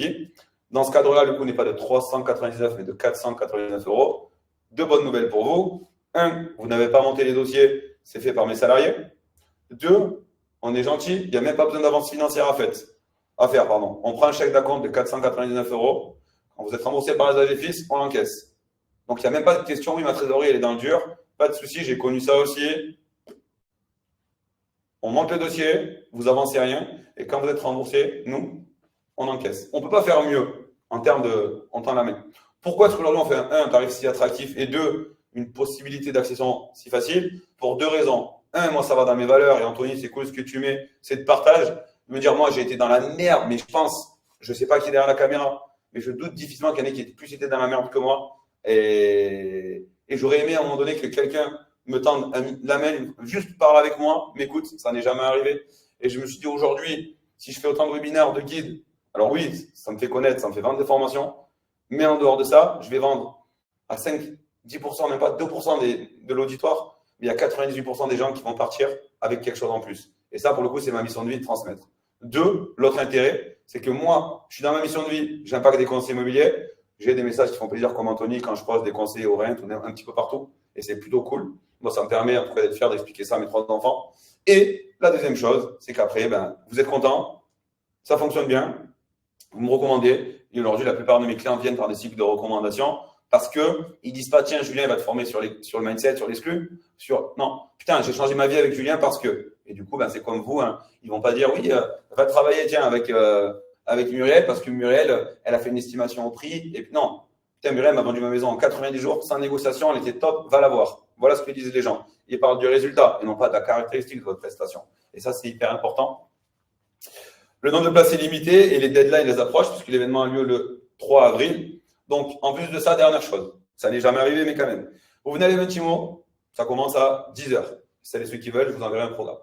Dans ce cadre-là, le coût n'est pas de 399, mais de 499 €. 2 bonnes nouvelles pour vous. 1, vous n'avez pas monté les dossiers, c'est fait par mes salariés. 2, on est gentil, il n'y a même pas besoin d'avance financière à faire. On prend un chèque d'acompte de 499 €. Quand vous êtes remboursé par les AGFIS, on l'encaisse. Donc, il n'y a même pas de question, oui, ma trésorerie, elle est dans le dur. Pas de souci, j'ai connu ça aussi. On monte le dossier, vous avancez rien. Et quand vous êtes remboursé, nous, on encaisse. On ne peut pas faire mieux en termes de… On tend la main. Pourquoi est-ce qu'aujourd'hui, on fait un tarif si attractif et 2, une possibilité d'accession si facile? Pour 2 raisons. 1, moi, ça va dans mes valeurs. Et Anthony, c'est cool ce que tu mets, c'est de partage. De me dire, moi, j'ai été dans la merde, mais je ne sais pas qui est derrière la caméra, mais je doute difficilement qu'il y en ait qui aient plus été dans la merde que moi. Et j'aurais aimé à un moment donné que quelqu'un me tende la main, juste parle avec moi, m'écoute, ça n'est jamais arrivé. Et je me suis dit aujourd'hui, si je fais autant de webinaires, de guides, alors oui, ça me fait connaître, ça me fait vendre des formations, mais en dehors de ça, je vais vendre à 5, 10%, même pas 2% de l'auditoire, mais il y a 98% des gens qui vont partir avec quelque chose en plus. Et ça, pour le coup, c'est ma mission de vie de transmettre. 2, l'autre intérêt, c'est que moi, je suis dans ma mission de vie, j'impacte des conseils immobiliers. J'ai des messages qui font plaisir comme Anthony quand je pose des conseils au Rhin, un petit peu partout. Et c'est plutôt cool. Moi, ça me permet en tout cas d'être fier d'expliquer ça à mes 3 enfants. Et la deuxième chose, c'est qu'après, vous êtes content, ça fonctionne bien, vous me recommandez. Et aujourd'hui, la plupart de mes clients viennent par des cycles de recommandation parce qu'ils ne disent pas, tiens, Julien, il va te former sur le mindset, sur l'exclu. Non, putain, j'ai changé ma vie avec Julien parce que… Et du coup, c'est comme vous, ils ne vont pas dire, oui, va travailler, tiens, avec Muriel, parce que Muriel, elle a fait une estimation au prix. Et puis non, putain, Muriel m'a vendu ma maison en 90 jours, sans négociation, elle était top, va la voir. Voilà ce que disent les gens. Ils parlent du résultat et non pas de la caractéristique de votre prestation. Et ça, c'est hyper important. Le nombre de places est limité et les deadlines les approchent puisque l'événement a lieu le 3 avril. Donc, en plus de ça, dernière chose, Ça n'est jamais arrivé, mais quand même. Vous venez à l'Eventimo, ça commence à 10h. Si c'est ceux qui veulent, je vous enverrai un programme.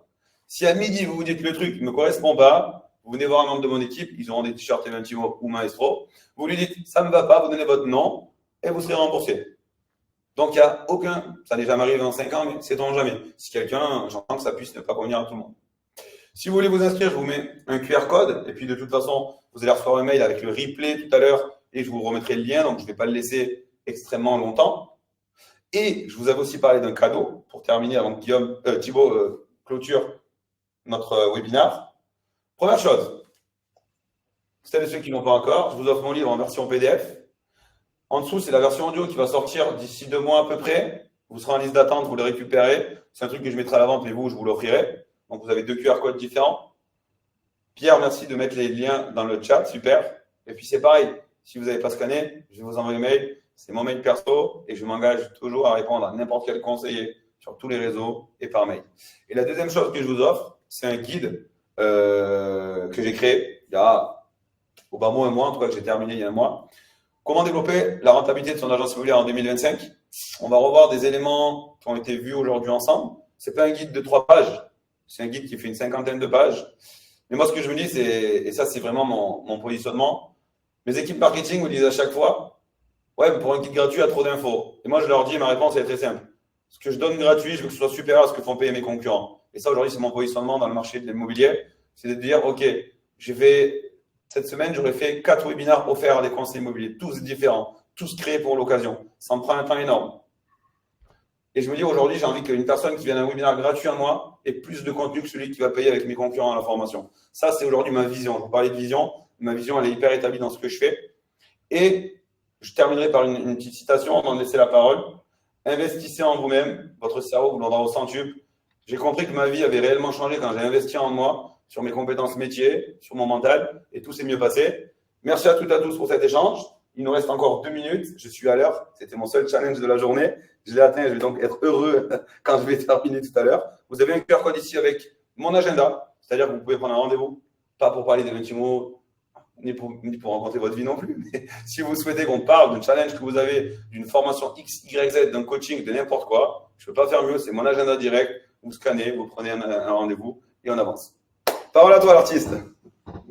Si à midi, vous vous dites que le truc ne me correspond pas, vous venez voir un membre de mon équipe, ils auront des t-shirts Eventimo ou Maestro. Vous lui dites, ça ne me va pas, vous donnez votre nom et vous serez remboursé. Donc, il n'y a aucun, ça n'est jamais arrivé en 5 ans, mais c'est-on jamais. Si quelqu'un, j'entends que ça puisse ne pas convenir à tout le monde. Si vous voulez vous inscrire, je vous mets un QR code. Et puis, de toute façon, vous allez recevoir un mail avec le replay tout à l'heure et je vous remettrai le lien. Donc, je ne vais pas le laisser extrêmement longtemps. Et je vous avais aussi parlé d'un cadeau pour terminer avant que Thibaut clôture notre webinaire. Première chose, celles et ceux qui ne l'ont pas encore, je vous offre mon livre en version PDF. En dessous, c'est la version audio qui va sortir d'ici 2 mois à peu près. Vous serez en liste d'attente, vous le récupérez. C'est un truc que je mettrai à la vente, mais vous, je vous l'offrirai. Donc, vous avez 2 QR codes différents. Pierre, merci de mettre les liens dans le chat. Super. Et puis, c'est pareil. Si vous n'avez pas scanné, je vais vous envoyer un mail. C'est mon mail perso et je m'engage toujours à répondre à n'importe quel conseiller sur tous les réseaux et par mail. Et la deuxième chose que je vous offre, c'est un guide que j'ai créé il y a au bas un mois, en tout cas que j'ai terminé il y a un mois. Comment développer la rentabilité de son agence immobilière en 2025? On va revoir des éléments qui ont été vus aujourd'hui ensemble. Ce n'est pas un guide de 3 pages, c'est un guide qui fait une 50aine de pages. Mais moi, ce que je me dis, et ça, c'est vraiment mon positionnement, mes équipes marketing me disent à chaque fois, ouais, mais pour un guide gratuit, il y a trop d'infos. Et moi, je leur dis, ma réponse est très simple. Ce que je donne gratuit, je veux que ce soit supérieur à ce que font payer mes concurrents. Et ça, aujourd'hui, c'est mon positionnement dans le marché de l'immobilier. C'est de dire, OK, cette semaine, j'aurais fait 4 webinaires offerts à des conseils immobiliers, tous différents, tous créés pour l'occasion. Ça me prend un temps énorme. Et je me dis, aujourd'hui, j'ai envie qu'une personne qui vient d'un webinaire gratuit à moi ait plus de contenu que celui qui va payer avec mes concurrents à la formation. Ça, c'est aujourd'hui ma vision. Je vous parlais de vision. Ma vision, elle est hyper établie dans ce que je fais. Et je terminerai par une petite citation, avant de laisser la parole. Investissez en vous-même, votre cerveau vous l'aura au centuple. J'ai compris que ma vie avait réellement changé quand j'ai investi en moi, sur mes compétences métiers, sur mon mental, et tout s'est mieux passé. Merci à toutes et à tous pour cet échange. Il nous reste encore 2 minutes. Je suis à l'heure. C'était mon seul challenge de la journée. Je l'ai atteint. Je vais donc être heureux quand je vais terminer tout à l'heure. Vous avez un QR code ici avec mon agenda. C'est-à-dire que vous pouvez prendre un rendez-vous, pas pour parler d'Eventimo, ni pour rencontrer votre vie non plus. Mais si vous souhaitez qu'on parle d'un challenge que vous avez, d'une formation X, Y, Z, d'un coaching, de n'importe quoi, je ne peux pas faire mieux. C'est mon agenda direct. Vous scannez, vous prenez un rendez-vous et on avance. Parole à toi, l'artiste.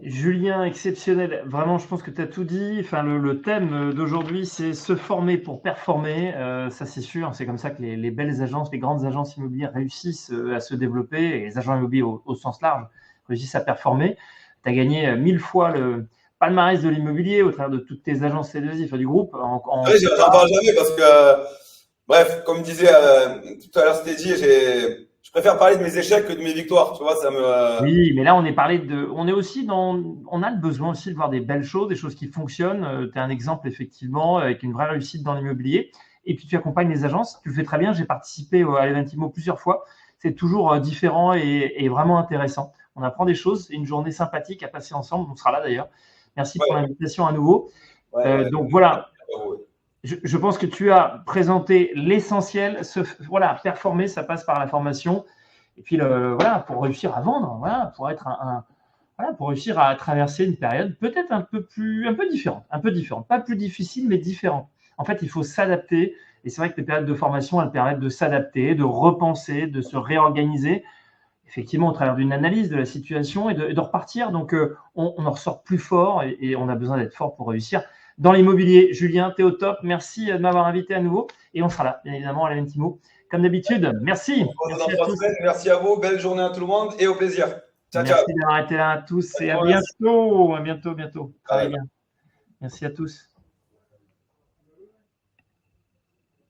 Julien, exceptionnel. Vraiment, je pense que tu as tout dit. Enfin, le thème d'aujourd'hui, c'est se former pour performer. Ça, c'est sûr. C'est comme ça que les belles agences, les grandes agences immobilières réussissent à se développer. Et les agents immobiliers au sens large réussissent à performer. Tu as gagné 1000 fois le palmarès de l'immobilier au travers de toutes tes agences C2I, enfin, du groupe. Oui, j'en parle jamais parce que, bref, comme disait tout à l'heure Stédy, je préfère parler de mes échecs que de mes victoires. Tu vois, ça me. Oui, mais là, on est aussi on a le besoin aussi de voir des belles choses, des choses qui fonctionnent. Tu es un exemple, effectivement, avec une vraie réussite dans l'immobilier. Et puis, tu accompagnes les agences. Tu le fais très bien. J'ai participé à l'Eventimo plusieurs fois. C'est toujours différent et vraiment intéressant. On apprend des choses. C'est une journée sympathique à passer ensemble. On sera là, d'ailleurs. Merci pour l'invitation à nouveau. Donc, voilà. Je pense que tu as présenté l'essentiel. Voilà, performer, ça passe par la formation. Et puis, voilà, pour réussir à vendre, voilà, pour être pour réussir à traverser une période peut-être un peu différente, pas plus difficile, mais différente. En fait, il faut s'adapter. Et c'est vrai que les périodes de formation, elles permettent de s'adapter, de repenser, de se réorganiser. Effectivement, au travers d'une analyse de la situation et de repartir. Donc, on en ressort plus fort et on a besoin d'être fort pour réussir. Dans l'immobilier, Julien, tu es au top. Merci de m'avoir invité à nouveau. Et on sera là, bien évidemment, à l'Eventimo. Comme d'habitude, merci. Merci à vous. Belle journée à tout le monde et au plaisir. Ciao, merci d'avoir été là à tous et à bientôt. À bientôt. Travaillez bien. Merci à tous.